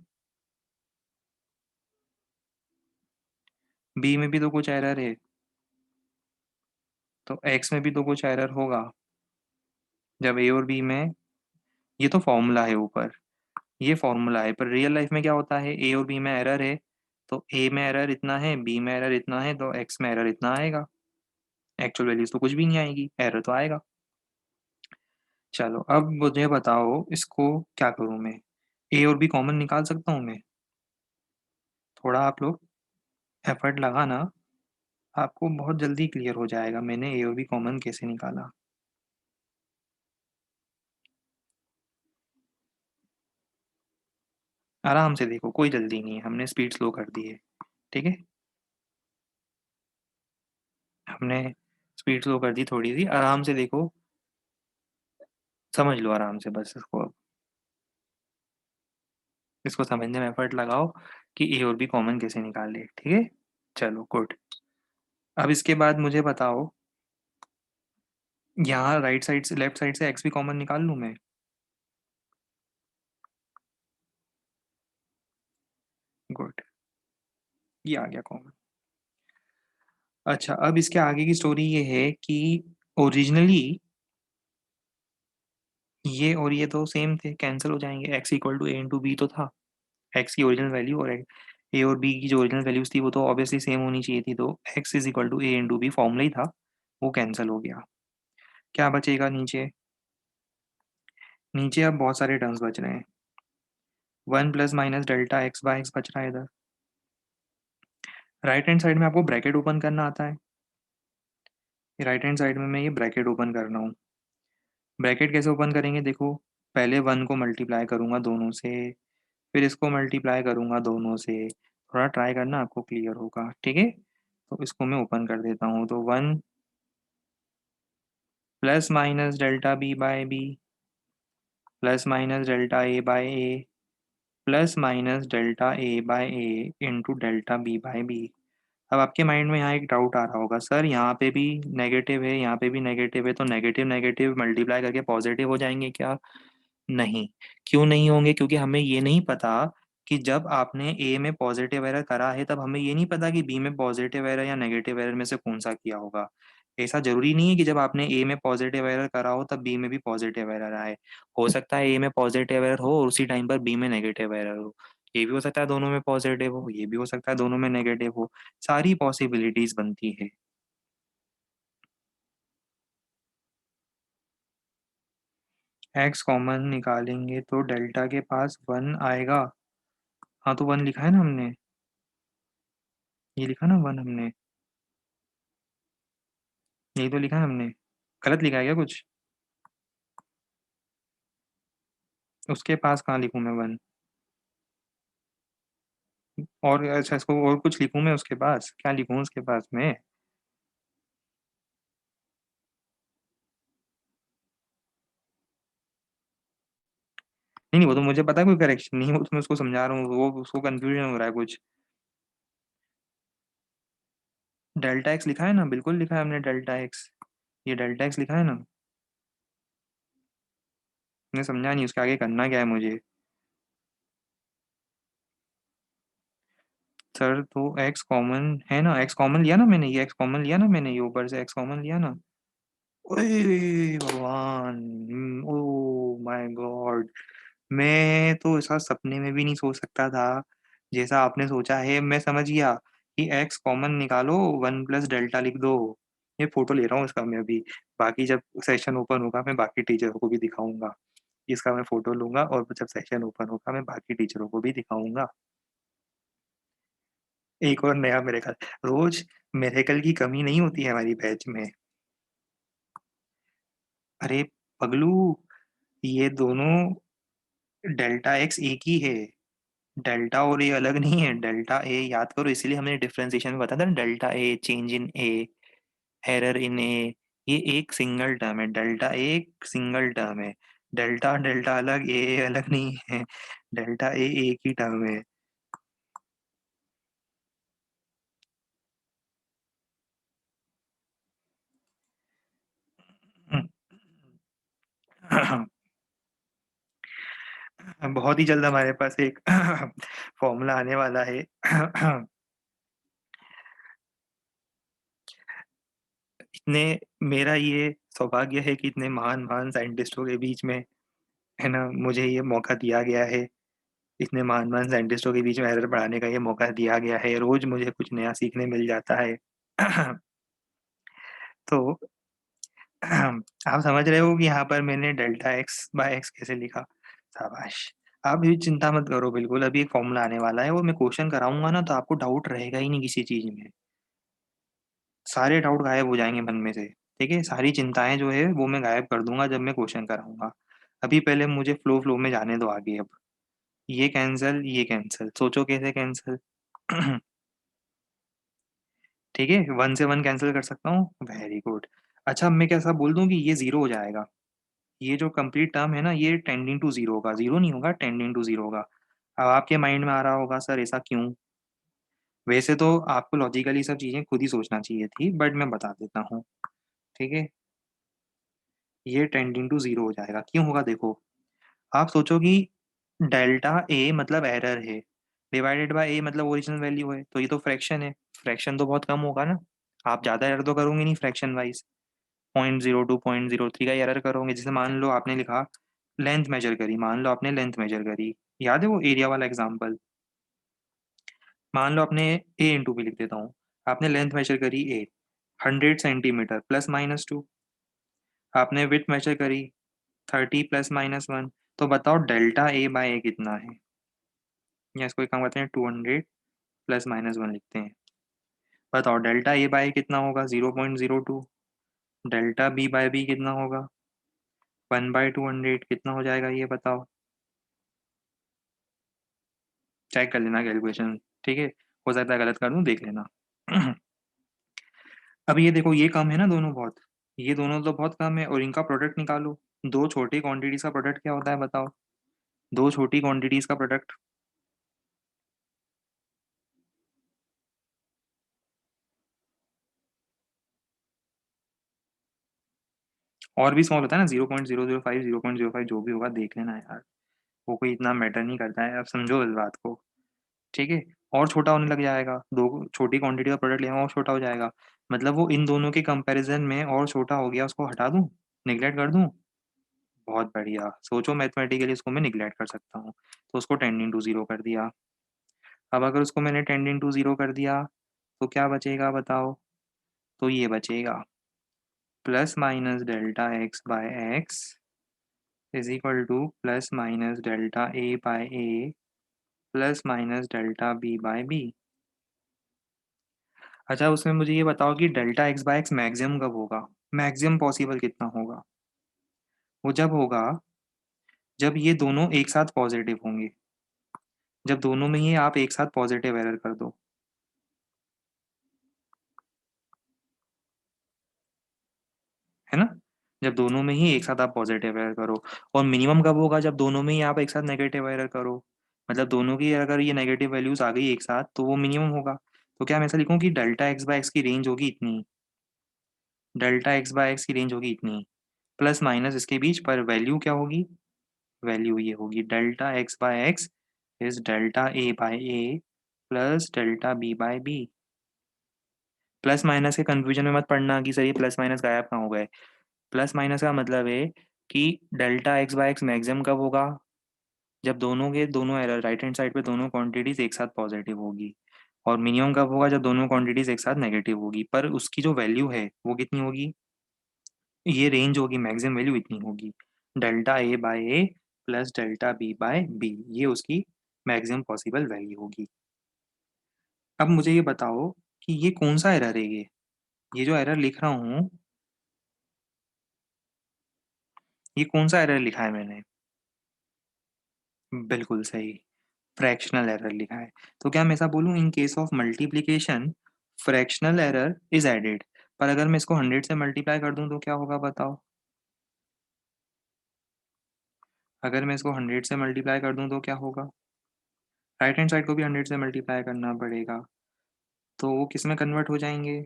बी में भी तो कुछ एरर है, तो एक्स में भी तो कुछ एरर होगा जब ए और बी में। ये तो फॉर्मूला है ऊपर, ये फॉर्मूला है, पर रियल लाइफ में क्या होता है, ए और बी में एरर है, तो ए में एरर इतना है, बी में एरर इतना है, तो एक्स में एरर इतना आएगा। एक्चुअल वैल्यूज तो कुछ भी नहीं आएगी, एरर तो आएगा। चलो अब मुझे बताओ इसको क्या करूं मैं। ए और बी कॉमन निकाल सकता हूँ मैं? थोड़ा आप लोग एफर्ट लगाना, आपको बहुत जल्दी क्लियर हो जाएगा मैंने ए और बी कॉमन कैसे निकाला। आराम से देखो, कोई जल्दी नहीं है, हमने स्पीड स्लो कर दी है। ठीक है, हमने स्पीड स्लो कर दी थोड़ी सी, आराम से देखो, समझ लो आराम से बस इसको। इसको समझने में एफर्ट लगाओ कि ए और बी कॉमन कैसे निकाले। ठीक है, चलो गुड। अब इसके बाद मुझे बताओ, यहाँ राइट साइड से लेफ्ट साइड से एक्स भी कॉमन निकाल लूँ मैं? गुड, ये आ गया कॉमन। अच्छा, अब इसके आगे की स्टोरी ये है कि ओरिजिनली ये और ये तो सेम थे, कैंसिल हो जाएंगे, x equal to A into b तो था, एक्स की ओरिजिनल वैल्यू और ए और बी की जो ओरिजिनल वैल्यूज थी वो तो ऑब्वियसली सेम होनी चाहिए थी, तो X is equal to A into B formula ही था, वो कैंसिल हो गया। क्या बचेगा नीचे? नीचे अब बहुत सारे टर्म्स बच रहे हैं। One plus minus delta x by x बच रहा है इधर। राइट हैंड साइड में आपको ब्रैकेट ओपन करना आता है? राइट हैंड साइड में मैं ये ब्रैकेट ओपन कर रहा हूँ। ब्रैकेट कैसे ओपन करेंगे, देखो, पहले वन को मल्टीप्लाई करूंगा दोनों से, फिर इसको मल्टीप्लाई करूंगा दोनों से। थोड़ा ट्राई करना, आपको क्लियर होगा। ठीक है, तो इसको मैं ओपन कर देता हूँ, तो one plus minus delta B by B plus minus delta A by A plus minus delta A by A into delta B by B. अब आपके माइंड में यहाँ एक डाउट आ रहा होगा, सर यहाँ पे भी नेगेटिव है, यहाँ पे भी नेगेटिव है, तो नेगेटिव नेगेटिव मल्टीप्लाई करके पॉजिटिव हो जाएंगे क्या? नहीं। क्यों नहीं होंगे? क्योंकि हमें ये नहीं पता कि जब आपने ए में पॉजिटिव एरर करा है तब हमें ये नहीं पता कि बी में पॉजिटिव एरर या नेगेटिव एरर में से कौन सा किया होगा। ऐसा जरूरी नहीं है कि जब आपने ए में पॉजिटिव एरर करा हो तब बी में भी पॉजिटिव एरर आए। हो सकता है ए में पॉजिटिव एरर हो और उसी टाइम पर बी में नेगेटिव एरर हो। ये भी हो सकता है दोनों में पॉजिटिव हो, ये भी हो सकता है दोनों में नेगेटिव हो। सारी पॉसिबिलिटीज बनती है। एक्स कॉमन निकालेंगे तो डेल्टा के पास वन आएगा। हाँ, तो वन लिखा है ना हमने, ये लिखा ना वन हमने, यही तो लिखा है हमने। गलत लिखा है क्या कुछ? उसके पास कहाँ लिखूँ मैं वन? और अच्छा, इसको और कुछ लिखूँ मैं उसके पास? क्या लिखूँ उसके पास में? नहीं नहीं, वो तो मुझे पता है, कोई करेक्शन नहीं है, वो तो मैं उसको समझा रहा हूँ, वो उसको कंफ्यूजन हो रहा है कुछ। डेल्टा एक्स लिखा है ना, बिल्कुल लिखा है हमने डेल्टा एक्स, ये डेल्टा एक्स लिखा है ना। मैं समझा नहीं उसके आगे करना क्या है मुझे। सर तो एक्स कॉमन है ना, एक्स कॉमन लिया ना मैंने, ये एक्स कॉमन लिया ना मैंने, ये ऊपर से एक्स कॉमन लिया ना। ओए भगवान, ओ माय गॉड, मैं तो ऐसा सपने में भी नहीं सोच सकता था। जैसा आपने सोचा है मैं समझ गया कि x कॉमन निकालो, 1 प्लस डेल्टा लिख दो। ये फोटो ले रहा हूँ इसका मैं अभी। बाकी जब सेशन ओपन होगा मैं बाकी टीचरों को भी दिखाऊंगा। इसका मैं फोटो लूंगा और जब सेशन ओपन होगा मैं बाकी टीचरों को भी दिखाऊंगा। एक और नया मेरेकल। रोज मेरेकल की कमी नहीं होती है हमारी बैच में। अरे पगलू, ये दोनों डेल्टा एक्स एक ही है। डेल्टा और ए अलग नहीं है। डेल्टा ए याद करो, इसीलिए हमने डिफरेंशिएशन में बताया था ना, delta A change in A, error in A. ये एक सिंगल टर्म है, डेल्टा ए एक सिंगल टर्म है। डेल्टा डेल्टा अलग, ए अलग नहीं है। डेल्टा ए एक ही टर्म है। बहुत ही जल्द हमारे पास एक फॉर्मूला आने वाला है। इतने, मेरा ये सौभाग्य है कि इतने महान महान साइंटिस्टों के बीच में, है ना, मुझे ये मौका दिया गया है। इतने महान महान साइंटिस्टों के बीच में एरर बढ़ाने का ये मौका दिया गया है। रोज मुझे कुछ नया सीखने मिल जाता है। तो आप समझ रहे हो कि यहाँ पर मैंने डेल्टा एक्स बाय एक्स कैसे लिखा। शाबाश। आप भी चिंता मत करो, बिल्कुल अभी एक फॉर्मूला आने वाला है और मैं क्वेश्चन कराऊंगा ना तो आपको डाउट रहेगा ही नहीं किसी चीज में। सारे डाउट गायब हो जाएंगे मन में से। ठीक है, सारी चिंताएं जो है वो मैं गायब कर दूंगा जब मैं क्वेश्चन कराऊंगा। अभी पहले मुझे फ्लो फ्लो में जाने दो आगे अब। ये कैंसल, ये कैंसल, सोचो कैसे कैंसल। ठीक है, 1 से 1 कैंसिल कर सकता हूँ, वेरी गुड। अच्छा, अब मैं कैसा बोल दूं कि ये जीरो हो जाएगा। ये जो कंप्लीट टर्म है ना, ये टेंडिंग टू जीरो होगा, जीरो नहीं होगा, टेंडिंग टू जीरो होगा। अब आपके माइंड में आ रहा होगा सर ऐसा क्यों। वैसे तो आपको लॉजिकली सब चीजें खुद ही सोचना चाहिए थी, बट मैं बता देता हूँ। ठीक है, ये टेंडिंग टू जीरो हो जाएगा, क्यों होगा देखो। आप सोचो कि डेल्टा ए मतलब एरर है, डिवाइडेड बाय ए मतलब ओरिजिनल वैल्यू है, तो ये तो फ्रैक्शन है। फ्रैक्शन तो बहुत कम होगा ना। आप ज्यादा एरर तो करोगे नहीं फ्रैक्शन वाइज। 0.02 0.03 का एरर करोगे। जैसे मान लो आपने लिखा लेंथ मेजर करी, मान लो आपने लेंथ मेजर करी, याद है वो एरिया वाला एग्जांपल। मान लो आपने ए इंटू बी लिख देता हूँ। आपने लेंथ मेजर करी ए, 100 सेंटीमीटर प्लस माइनस 2। आपने विड्थ मेजर करी 30 प्लस माइनस 1। तो बताओ डेल्टा ए बाय ए कितना है। या इसको एक काम करते हैं, 200 प्लस माइनस 1 लिखते हैं। बताओ डेल्टा ए बाय कितना होगा, 0.02। डेल्टा बी बाय बी कितना होगा, 1/200। कितना हो जाएगा ये बताओ। चेक कर लेना कैलकुलेशन। ठीक है, हो सकता है गलत कर दूं, देख लेना। अब ये देखो, ये कम है ना दोनों बहुत। ये दोनों तो बहुत कम है और इनका प्रोडक्ट निकालो। दो छोटी क्वांटिटीज का प्रोडक्ट क्या होता है बताओ। दो छोटी क्वांटिटीज का प्रोडक्ट। और भी स्मॉल होता है ना, 0.005, 0.05, जो भी होगा देख लेना यार। वो कोई इतना मैटर नहीं करता है, अब समझो इस बात को। ठीक है, और छोटा होने लग जाएगा, दो छोटी क्वांटिटी का प्रोडक्ट लेना और छोटा हो जाएगा। मतलब वो इन दोनों के कंपैरिजन में और छोटा हो गया, उसको हटा दूं, निगलेक्ट कर दूं। बहुत बढ़िया, सोचो मैथमेटिकली इसको मैं निगलेक्ट कर सकता हूँ। तो उसको टेंडिंग टू जीरो कर दिया। अब अगर उसको मैंने टेंडिंग टू जीरो कर दिया तो क्या बचेगा बताओ। तो ये बचेगा plus minus delta x by x is equal to plus minus delta A by A plus minus delta B by b. अच्छा, उसमें मुझे ये बताओ कि delta x by x maximum कब होगा। मैक्सिमम पॉसिबल कितना होगा। वो जब होगा जब ये दोनों एक साथ पॉजिटिव होंगे। जब दोनों में ही आप एक साथ पॉजिटिव एरर कर दो, है ना। जब दोनों में ही एक साथ आप पॉजिटिव एरर करो। और मिनिमम कब होगा, जब दोनों में ही आप एक साथ नेगेटिव एरर करो। मतलब दोनों की अगर ये नेगेटिव वैल्यूज आ गई एक साथ तो वो मिनिमम होगा। तो क्या मैं ऐसा लिखूं कि डेल्टा एक्स बाय एक्स की रेंज होगी इतनी। डेल्टा एक्स बाय एक्स की रेंज होगी इतनी, प्लस माइनस इसके बीच पर वैल्यू क्या होगी। वैल्यू ये होगी delta x by x is delta A by A plus delta B by B. Plus minus के कंफ्यूजन में मत पड़ना कि सर ये प्लस माइनस गायब कहाँ हो गए। प्लस माइनस का मतलब है कि delta x by x maximum कब होगा, जब दोनों के दोनों एरर राइट हैंड साइड पे दोनों क्वांटिटीज एक साथ पॉजिटिव होगी, और मिनिमम कब होगा जब दोनों क्वांटिटीज एक साथ नेगेटिव होगी, पर उसकी जो वैल्यू है वो कितनी होगी, ये रेंज होगी, मैक्सिमम वैल्यू इतनी होगी, delta A by A plus delta B by B, ये उसकी मैक्सिमम पॉसिबल वैल्यू होगी। अब मुझे ये बताओ कि ये कौन सा एरर है, ये जो एरर लिख रहा हूँ, ये कौन सा एरर लिखा है मैंने? बिल्कुल सही, फ्रैक्शनल एरर लिखा है। तो क्या मैं ऐसा बोलूँ, in case of multiplication fractional error is added, पर अगर मैं इसको 100 से मल्टीप्लाई कर दूं तो क्या होगा बताओ? अगर मैं इसको 100 से मल्टीप्लाई कर दूं तो क्या होगा? राइट हैंड साइड को भी 100 से मल्टीप्लाई करना पड़ेगा, तो वो किस में कन्वर्ट हो जाएंगे?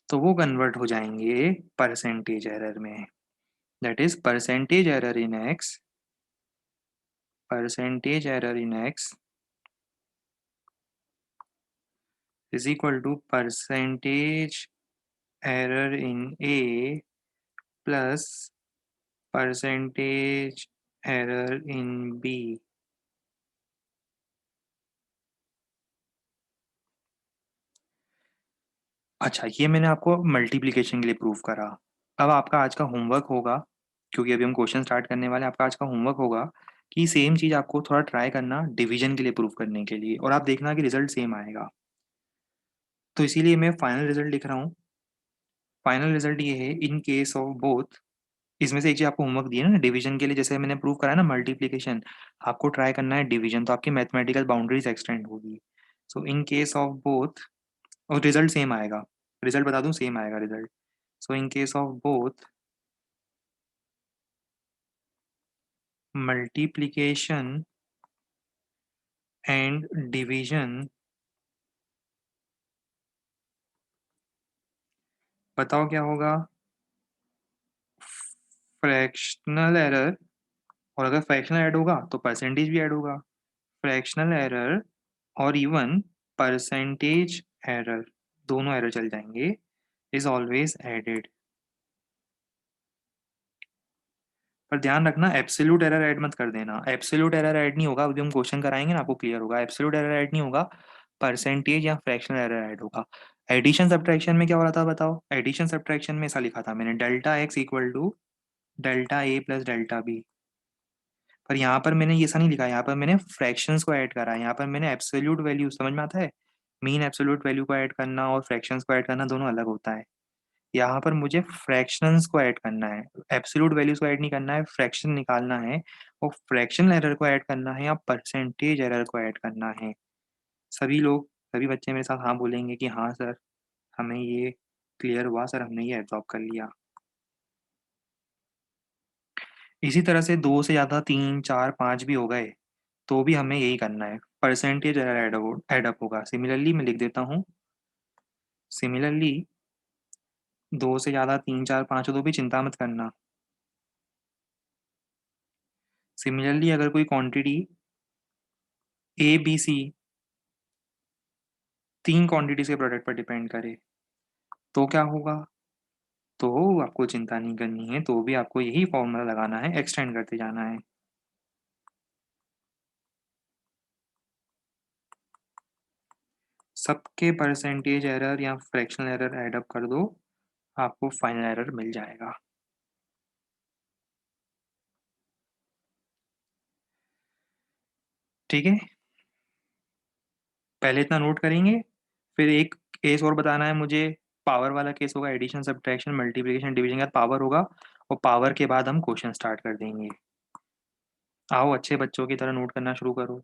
तो वो कन्वर्ट हो जाएंगे परसेंटेज एरर में। That is percentage error in x, percentage error in x is equal to percentage error in A plus percentage error in B। अच्छा, ये मैंने आपको मल्टीप्लिकेशन के लिए प्रूव करा। अब आपका आज का होमवर्क होगा, क्योंकि अभी हम क्वेश्चन स्टार्ट करने वाले हैं, आपका आज का होमवर्क होगा कि सेम चीज़ आपको थोड़ा ट्राई करना डिवीजन के लिए प्रूव करने के लिए, और आप देखना कि रिजल्ट सेम आएगा। तो इसीलिए मैं फाइनल रिजल्ट लिख रहा हूँ। फाइनल रिजल्ट ये है, इन केस ऑफ बोथ, इसमें से एक चीज आपको होमवर्क दिया ना डिवीजन के लिए, जैसे मैंने प्रूव करा ना मल्टीप्लिकेशन, आपको ट्राई करना है डिवीजन, तो आपकी मैथमेटिकल बाउंड्रीज एक्सटेंड होगी। सो इन केस ऑफ बोथ, और रिजल्ट सेम आएगा, रिजल्ट बता दूं सेम आएगा result. So in case of both multiplication and division, बताओ क्या होगा? फ्रैक्शनल एरर, और अगर फ्रैक्शनल ऐड होगा तो परसेंटेज भी ऐड होगा, फ्रैक्शनल एरर और इवन परसेंटेज एरर, दोनों एरर चल जाएंगे, इज ऑलवेज एडेड। पर ध्यान रखना एब्सोल्यूट एरर ऐड मत कर देना, एब्सोल्यूट एरर ऐड नहीं होगा, अभी हम क्वेश्चन कराएंगे ना आपको क्लियर होगा, एब्सोल्यूट एरर ऐड नहीं होगा, परसेंटेज या फ्रैक्शनल एरर ऐड होगा। एडिशन सब्ट्रैक्शन में क्या हो रहा था बताओ? एडिशन सब्ट्रैक्शन में ऐसा लिखा था मैंने, delta x equal to delta a plus delta b, पर यहाँ पर मैंने ये ऐसा नहीं लिखा, यहाँ पर मैंने फ्रैक्शंस को ऐड करा है, यहाँ पर मैंने एब्सोल्यूट वैल्यू, समझ में आता है? मीन एब्सोल्यूट वैल्यू को ऐड करना और फ्रैक्शंस को ऐड करना दोनों अलग होता है। यहाँ पर मुझे फ्रैक्शंस को ऐड करना है, एब्सोल्यूट वैल्यूज को ऐड नहीं करना है, फ्रैक्शन निकालना है, और फ्रैक्शन एरर को ऐड करना है या परसेंटेज एरर को ऐड करना है। सभी लोग, सभी बच्चे मेरे साथ हाँ बोलेंगे कि हाँ सर, हमें ये क्लियर हुआ सर, हमने ये एब्जॉर्ब कर लिया। इसी तरह से दो से ज़्यादा तीन चार पाँच भी हो गए तो भी हमें यही करना है, परसेंटेज एरर एडअप होगा। सिमिलरली मैं लिख देता हूँ, सिमिलरली दो से ज़्यादा तीन चार पाँच हो तो भी चिंता मत करना। सिमिलरली अगर कोई क्वांटिटी ए बी सी तीन क्वांटिटीज के प्रोडक्ट पर डिपेंड करे तो क्या होगा? तो आपको चिंता नहीं करनी है, तो भी आपको यही फॉर्मूला लगाना है, एक्सटेंड करते जाना है। सबके परसेंटेज एरर या फ्रैक्शनल एरर ऐड अप कर दो, आपको फाइनल एरर मिल जाएगा। ठीक है, पहले इतना नोट करेंगे, फिर एक केस और बताना है मुझे, पावर वाला केस होगा, एडिशन सब्ट्रैक्शन मल्टीप्लिकेशन डिवीजन का पावर होगा, और पावर के बाद हम क्वेश्चन स्टार्ट कर देंगे। आओ अच्छे बच्चों की तरह नोट करना शुरू करो।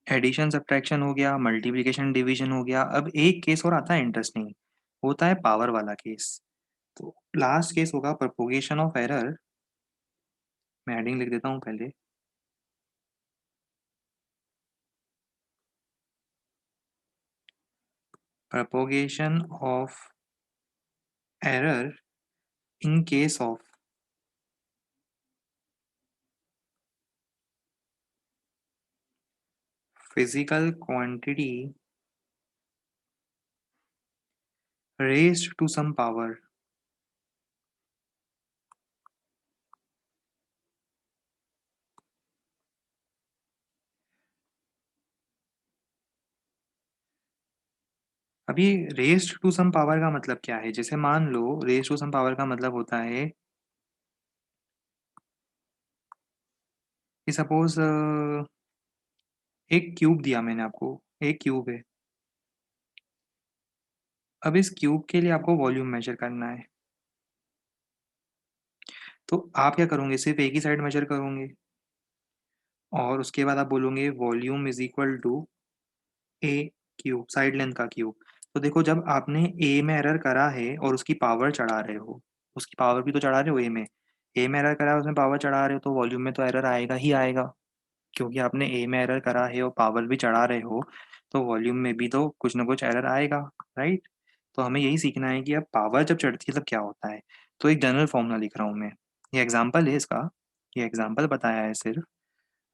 एडिशन सब्ट्रैक्शन हो गया, मल्टीप्लिकेशन डिवीजन हो गया। अब एक केस और आता है इंटरेस्टिंग, होता है पावर वाला केस। तो लास्ट केस होगा प्रोपोगेशन ऑफ एरर। मैं हेडिंग लिख देता हूँ पहले। Propagation of error in case of physical quantity raised to some power। अभी रेस्ड टू सम पावर का मतलब क्या है? जैसे मान लो रेस्ड टू सम पावर का मतलब होता है कि सपोज एक क्यूब दिया मैंने आपको, एक क्यूब है। अब इस क्यूब के लिए आपको वॉल्यूम मेजर करना है, तो आप क्या करोगे? सिर्फ एक ही साइड मेजर करोगे और उसके बाद आप बोलोगे volume is equal to a cube, side length का क्यूब। तो देखो, जब आपने ए में एरर करा है और उसकी पावर चढ़ा रहे हो, उसकी पावर भी तो चढ़ा रहे हो ए में एरर करा है, उसमें पावर चढ़ा रहे हो, तो वॉल्यूम में तो एरर आएगा ही आएगा, क्योंकि आपने ए में एरर करा है और पावर भी चढ़ा रहे हो, तो वॉल्यूम में भी तो कुछ ना कुछ एरर आएगा, राइट? तो हमें यही सीखना है कि अब पावर जब चढ़ती है तब क्या होता है। तो एक जनरल फॉर्मूला लिख रहा हूँ मैं, ये एग्जाम्पल है इसका, ये एग्जाम्पल बताया है सिर्फ।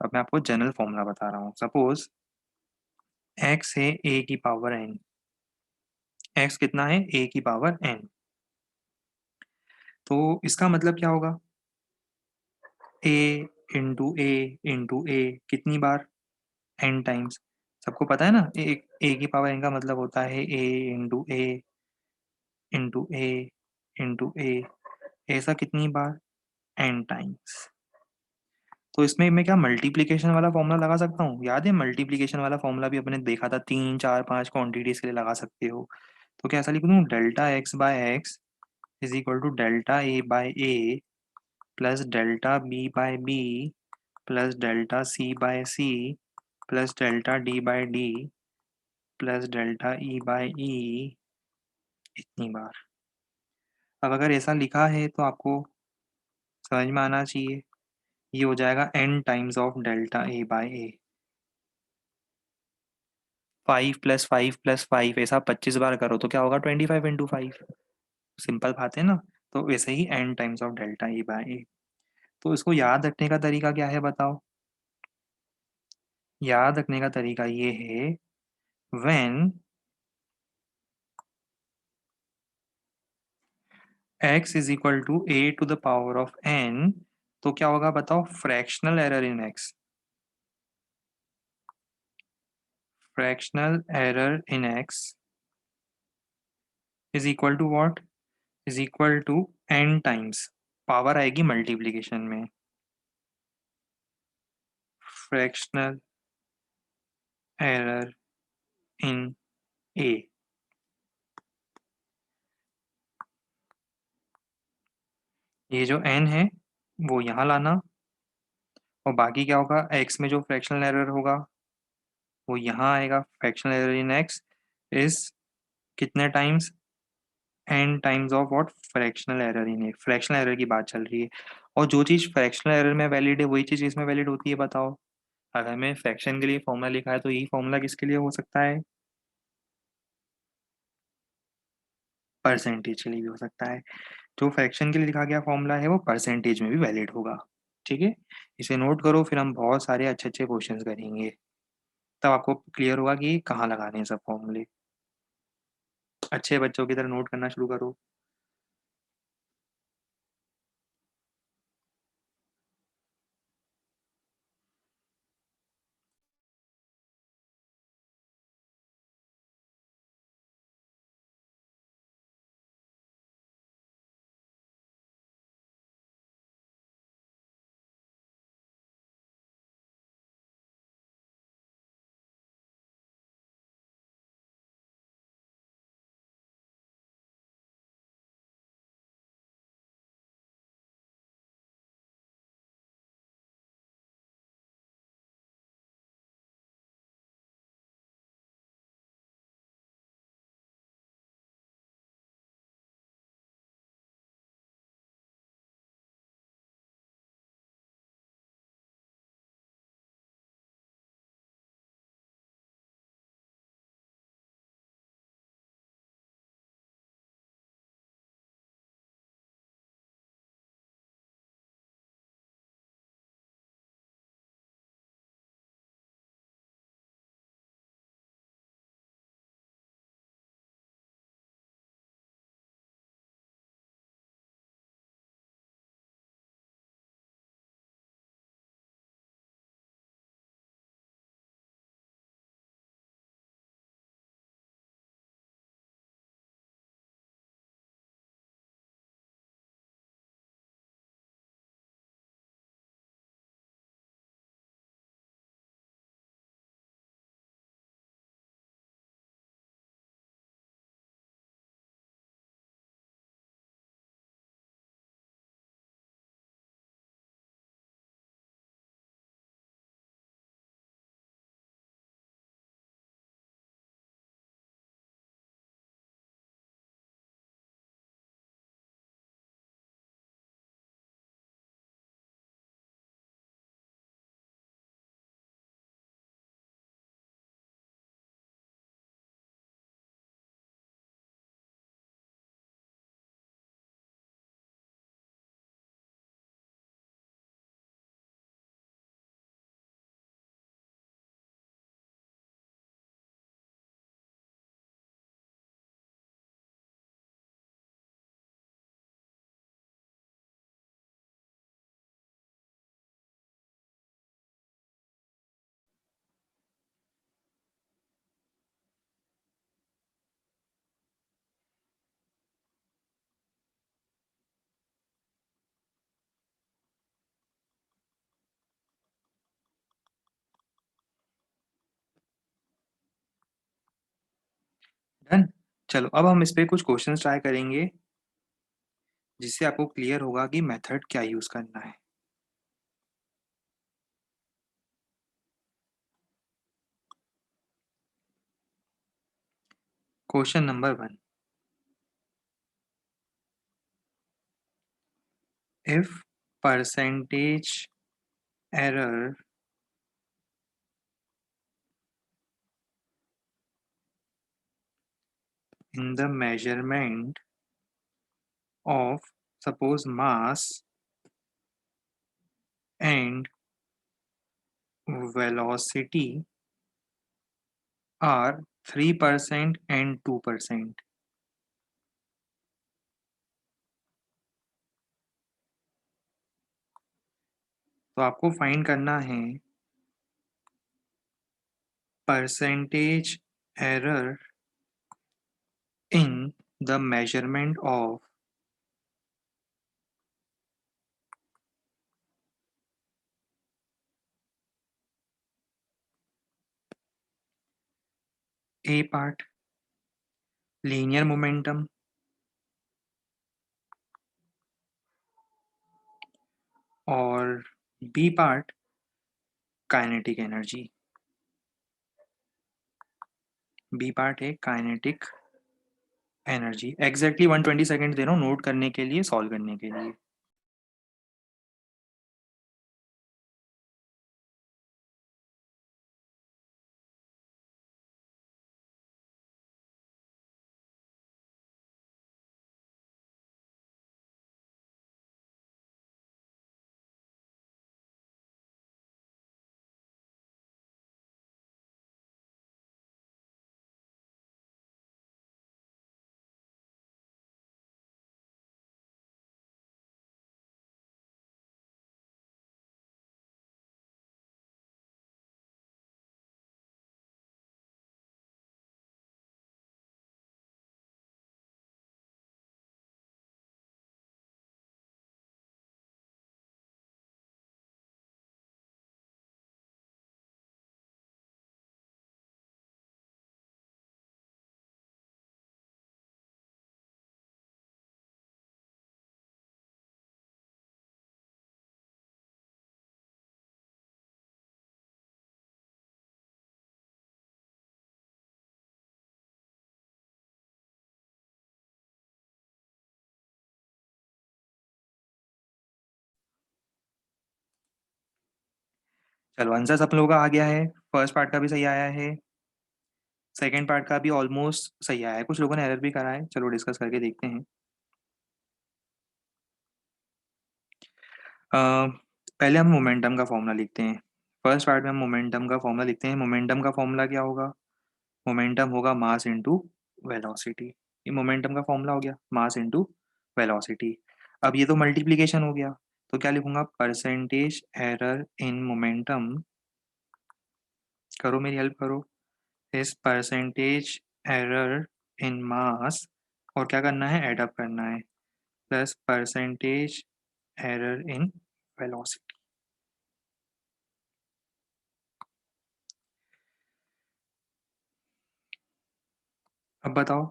अब मैं आपको जनरल फॉर्मूला बता रहा हूँ। सपोज एक्स है ए की पावर एन, एक्स कितना है? ए की पावर एन। तो इसका मतलब क्या होगा? ए इंटू ए कितनी बार? N times. सबको पता है ना, ए की पावर एन का मतलब होता है ए इंटू ए इंटू ए। ऐसा कितनी बार? N times. तो इसमें मैं क्या मल्टीप्लिकेशन वाला फॉर्मूला लगा सकता हूँ? याद है मल्टीप्लिकेशन वाला फॉर्मूला भी अपने देखा था, 3 4 5 क्वांटिटीज के लिए लगा सकते हो। तो क्या ऐसा लिख दूँ? Delta x by x is equal to delta A by A plus delta B by B plus delta C by C plus delta D by D plus delta E by E, इतनी बार। अब अगर ऐसा लिखा है तो आपको समझ में आना चाहिए, ये हो जाएगा n times of delta A by a. 5 + 5 + 5 ऐसा 25 बार करो तो क्या होगा? 25 × 5। सिंपल बात है ना। तो वैसे ही n times of delta A by A. तो इसको याद रखने का तरीका क्या है बताओ? याद रखने का तरीका ये है, when x is equal to a to the power of n, तो क्या होगा बताओ? Fractional error in x, fractional error in x is equal to what? Is equal to n times, power आएगी मल्टीप्लीकेशन में, फ्रैक्शनल एरर इन a। ये जो n है वो यहाँ लाना, और बाकी क्या होगा? x में जो फ्रैक्शनल एरर होगा वो यहाँ आएगा। Fractional error in x is कितने times? n times of what? Fractional error in A. Fractional error की बात चल रही है, और जो चीज़ फ्रैक्शनल एरर में वैलिड है वही चीज़ इसमें वैलिड होती है। बताओ, अगर मैं फ्रैक्शन के लिए फॉर्मूला लिखा है तो यही फॉर्मूला किसके लिए हो सकता है? परसेंटेज के लिए भी हो सकता है। जो फ्रैक्शन के लिए लिखा गया फॉर्मूला है वो परसेंटेज में भी वैलिड होगा। ठीक है, इसे नोट करो, फिर हम बहुत सारे अच्छे अच्छे क्वेश्चंस करेंगे, तब आपको क्लियर होगा कि कहाँ लगाने हैं सब फॉर्मूले। अच्छे बच्चों की तरह नोट करना शुरू करो। डन। चलो अब हम इस पे कुछ क्वेश्चंस ट्राई करेंगे जिससे आपको क्लियर होगा कि मेथड क्या यूज करना है। Question number 1, if percentage error in the measurement of suppose mass and velocity are 3% and 2%, तो आपको फाइंड करना है percentage error in the measurement of A part linear momentum और B part kinetic energy. B part है kinetic energy. Exactly 120 second दे रहा हूँ note करने के लिए, सॉल्व करने के लिए। चलो आंसर सब लोगों का आ गया है। फर्स्ट पार्ट का भी सही आया है, सेकेंड पार्ट का भी ऑलमोस्ट सही आया है, कुछ लोगों ने एरर भी करा है। चलो डिस्कस करके देखते हैं। पहले हम मोमेंटम का फॉर्मूला लिखते हैं। फर्स्ट पार्ट में हम मोमेंटम का फॉर्मूला लिखते हैं। मोमेंटम का फॉर्मूला क्या होगा? मोमेंटम होगा मास इनटू वेलोसिटी। ये मोमेंटम का फॉर्मूला हो गया, मास इनटू वेलोसिटी। अब ये तो मल्टीप्लिकेशन हो गया, तो क्या लिखूंगा? परसेंटेज एरर इन मोमेंटम, करो मेरी हेल्प करो, इस परसेंटेज एरर इन मास, और क्या करना है? एड अप करना है, plus percentage error in velocity. अब बताओ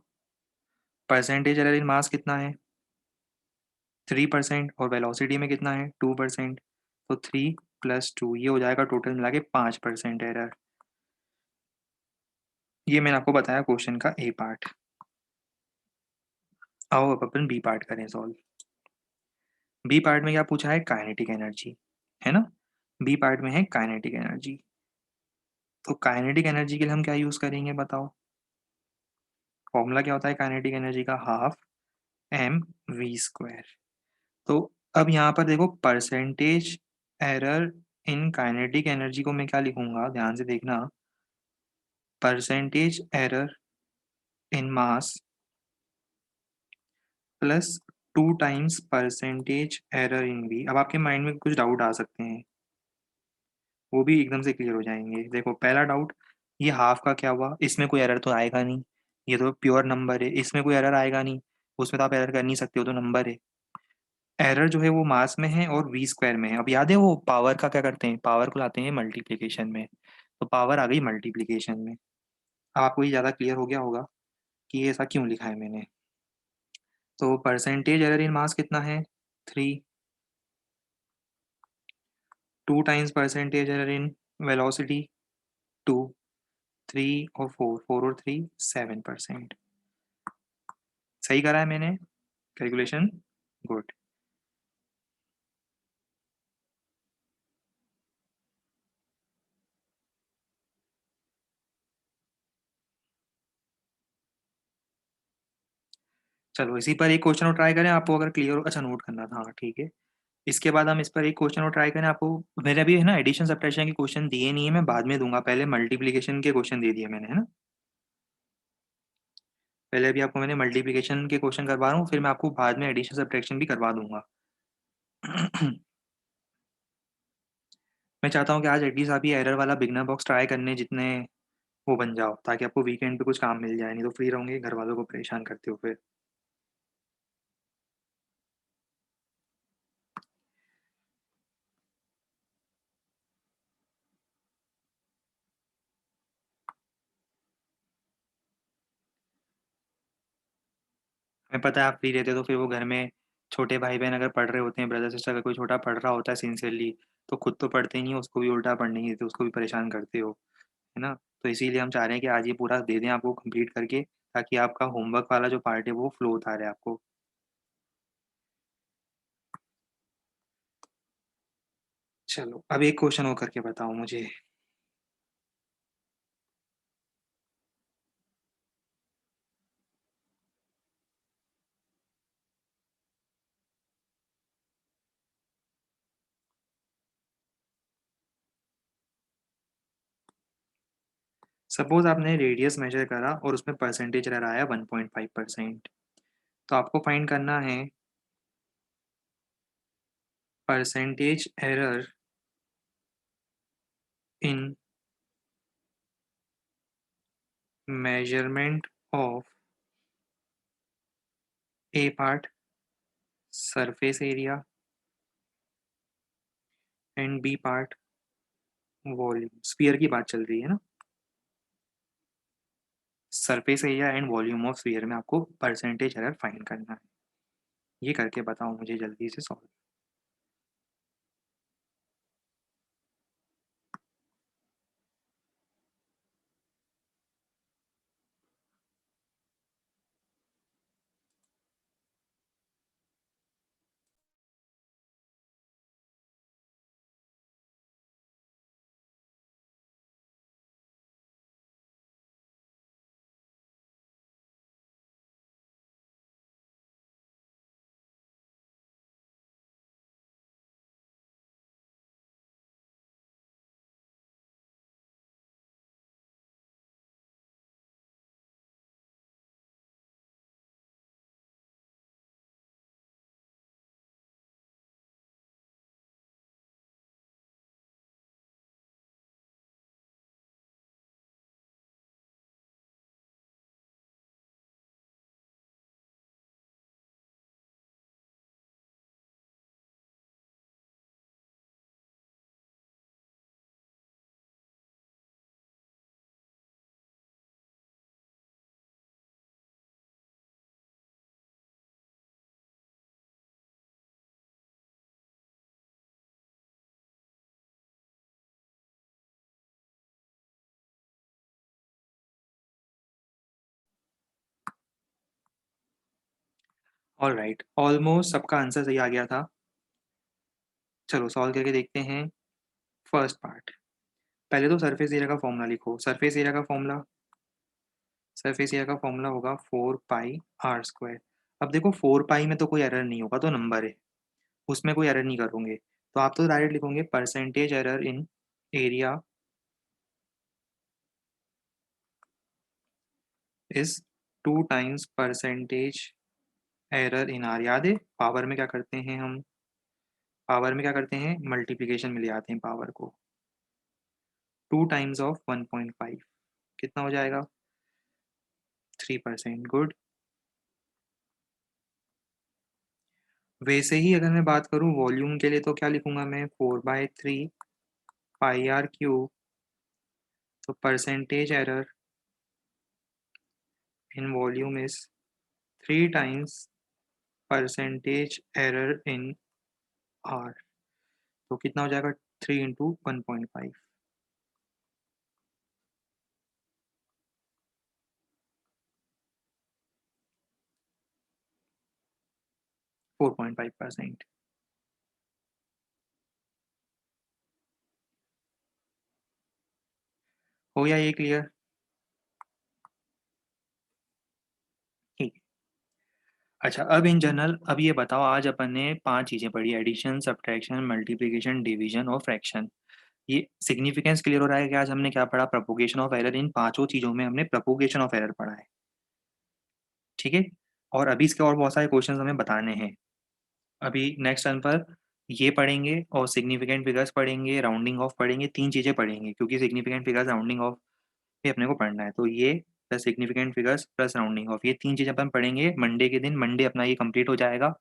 परसेंटेज एरर इन मास कितना है? 3%, और वेलोसिटी में कितना है? 2%। तो 3 + 2 ये हो जाएगा टोटल मिला के 5% एरर। ये मैंने आपको बताया क्वेश्चन का ए पार्ट। आओ अब अपन बी पार्ट करें सॉल्व। बी पार्ट में क्या पूछा है? काइनेटिक एनर्जी, है ना? बी पार्ट में है काइनेटिक एनर्जी। तो काइनेटिक एनर्जी के लिए हम क्या यूज करेंगे बताओ? फॉर्मूला क्या होता है काइनेटिक एनर्जी का? Half m v square. तो अब यहाँ पर देखो percentage error in kinetic energy को मैं क्या लिखूंगा, ध्यान से देखना, percentage error in mass plus 2 times percentage error in v. अब आपके माइंड में कुछ डाउट आ सकते हैं, वो भी एकदम से क्लियर हो जाएंगे। देखो पहला डाउट, ये हाफ का क्या हुआ? इसमें कोई एरर तो आएगा नहीं, ये तो प्योर नंबर है, इसमें कोई एरर आएगा नहीं, उसमें तो आप एरर कर नहीं सकते हो, तो नंबर है। एरर जो है वो मास में है और वी स्क्वायर में है। अब याद है वो पावर का क्या करते हैं? पावर को लाते हैं मल्टीप्लीकेशन में, तो पावर आ गई मल्टीप्लीकेशन में। अब आपको ये ज़्यादा क्लियर हो गया होगा कि ये ऐसा क्यों लिखा है मैंने। तो परसेंटेज एरर इन मास कितना है 3, 2 times percentage error in velocity 2, 3 और 4, 4 और 3 7%। सही करा है मैंने कैलकुलेशन? गुड। चलो इसी पर एक क्वेश्चन और ट्राई करें, आपको अगर क्लियर हो। अच्छा, नोट करना था, हाँ ठीक है। इसके बाद हम इस पर एक क्वेश्चन और ट्राई करें। आपको मेरे अभी है ना एडिशन सब्ट्रैक्शन के क्वेश्चन दिए नहीं है, मैं बाद में दूंगा, पहले मल्टीप्लिकेशन के क्वेश्चन दे दिए मैंने, है ना। पहले अभी आपको मैंने मल्टीप्लिकेशन के क्वेश्चन करवा रहा हूँ, फिर मैं आपको बाद में एडिशन सब्ट्रैक्शन भी करवा दूंगा। मैं चाहता हूँ कि आज एटलीस्ट आप ये एरर वाला बिगनर बॉक्स ट्राई करने जितने वो बन जाओ, ताकि आपको वीकेंड पे कुछ काम मिल जाए, नहीं तो फ्री रहोगे घर वालों को परेशान करते हो फिर। हमें पता है आप फ्री रहते हो, तो फिर वो घर में छोटे भाई बहन अगर पढ़ रहे होते हैं, ब्रदर सिस्टर अगर कोई छोटा पढ़ रहा होता है सिंसियरली, तो खुद तो पढ़ते नहीं हो, उसको भी उल्टा पढ़ने नहीं देते, उसको भी परेशान करते हो, है ना। तो इसीलिए हम चाह रहे हैं कि आज ये पूरा दे दें आपको कंप्लीट करके, ताकि आपका होमवर्क वाला जो पार्ट है वो फ्लो उतारे आपको। चलो अब एक क्वेश्चन और करके बताओ मुझे। सपोज आपने रेडियस मेजर करा और उसमें परसेंटेज एरर आया 1.5%। तो आपको फाइंड करना है percentage error in measurement of A part surface area and B part volume. Sphere की बात चल रही है ना। Surface area and volume of sphere में आपको परसेंटेज एरर फाइंड करना है। ये करके बताओ मुझे जल्दी से सॉल्व। ऑल राइट, ऑलमोस्ट सबका आंसर सही आ गया था। चलो सॉल्व करके देखते हैं। फर्स्ट पार्ट, पहले तो सरफेस एरिया का फॉर्मूला लिखो। सरफेस एरिया का फॉर्मूला होगा 4 पाई r²। अब देखो 4 पाई में तो कोई एरर नहीं होगा, तो नंबर है, उसमें कोई एरर नहीं करोगे, तो आप तो डायरेक्ट लिखोगे percentage error in area is 2 times percentage error in are. याद है पावर में क्या करते हैं हम, पावर में क्या करते हैं, मल्टीप्लिकेशन में ले आते हैं पावर को। 2 टाइम्स ऑफ 1.5 कितना हो जाएगा, 3%। गुड। वैसे ही अगर मैं बात करूं वॉल्यूम के लिए, तो क्या लिखूंगा मैं, 4/3 पाई r क्यूब। तो percentage error in volume is 3 times percentage error in are. तो कितना हो जाएगा 3 इंटू 1.5, 4.5%। हो गया ये क्लियर? ठीक। अच्छा, अब इन जनरल अब ये बताओ, आज अपन ने 5 चीज़ें पढ़ी, एडिशन, सब्ट्रैक्शन, मल्टीप्लिकेशन, डिवीजन और फ्रैक्शन। ये सिग्निफिकेंस क्लियर हो रहा है कि आज हमने क्या पढ़ा? Propagation of error. इन पाँचों चीज़ों में हमने प्रोपोगेशन ऑफ एरर पढ़ा है, ठीक है? और अभी इसके और बहुत सारे क्वेश्चंस हमें बताने हैं। अभी नेक्स्ट टर्न पर ये पढ़ेंगे और सिग्निफिकेंट फिगर्स पढ़ेंगे, राउंडिंग ऑफ पढ़ेंगे, 3 चीज़ें पढ़ेंगे क्योंकि सिग्निफिकेंट फिगर्स, राउंडिंग ऑफ भी अपने को पढ़ना है। तो ये plus significant figures plus rounding off, ये 3 चीज़ें अपन पढ़ेंगे मंडे के दिन। मंडे अपना ये कंप्लीट हो जाएगा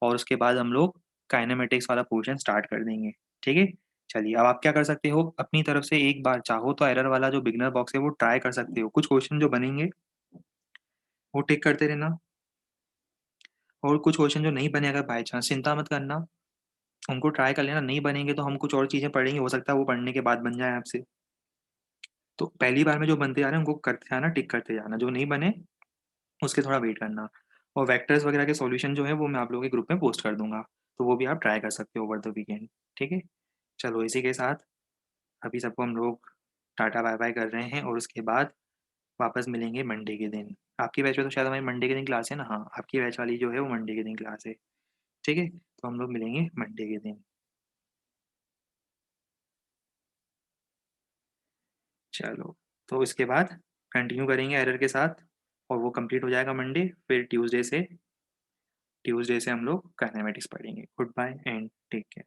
और उसके बाद हम लोग काइनेमेटिक्स वाला पोर्शन स्टार्ट कर देंगे, ठीक है? चलिए, अब आप क्या कर सकते हो, अपनी तरफ से एक बार चाहो तो एरर वाला जो बिगिनर बॉक्स है वो ट्राई कर सकते हो। कुछ क्वेश्चन जो बनेंगे वो टिक करते रहना, और कुछ क्वेश्चन जो नहीं बने, अगर बाय चांस, चिंता मत करना, उनको ट्राई कर लेना। नहीं बनेंगे तो हम कुछ और चीज़ें पढ़ेंगे, हो सकता है वो पढ़ने के बाद बन जाए आपसे। तो पहली बार में जो बनते जा रहे हैं उनको करते जाना, टिक करते जाना, जो नहीं बने उसके थोड़ा वेट करना। और वेक्टर्स वगैरह के सॉल्यूशन जो है वो मैं आप लोगों के ग्रुप में पोस्ट कर दूंगा, तो वो भी आप ट्राई कर सकते हो ओवर द वीकेंड, ठीक है? चलो, इसी के साथ अभी सबको हम लोग टाटा बाय बाय कर रहे हैं, और उसके बाद वापस मिलेंगे मंडे के दिन। आपकी बैच में तो शायद हमारी मंडे के दिन क्लास है ना? हाँ, आपकी बैच वाली जो है वो मंडे के दिन क्लास है, ठीक है? तो हम लोग मिलेंगे मंडे के दिन। चलो, तो इसके बाद कंटिन्यू करेंगे एरर के साथ, और वो कंप्लीट हो जाएगा मंडे। फिर ट्यूसडे से हम लोग काइनेमेटिक्स पढ़ेंगे। Goodbye and take care.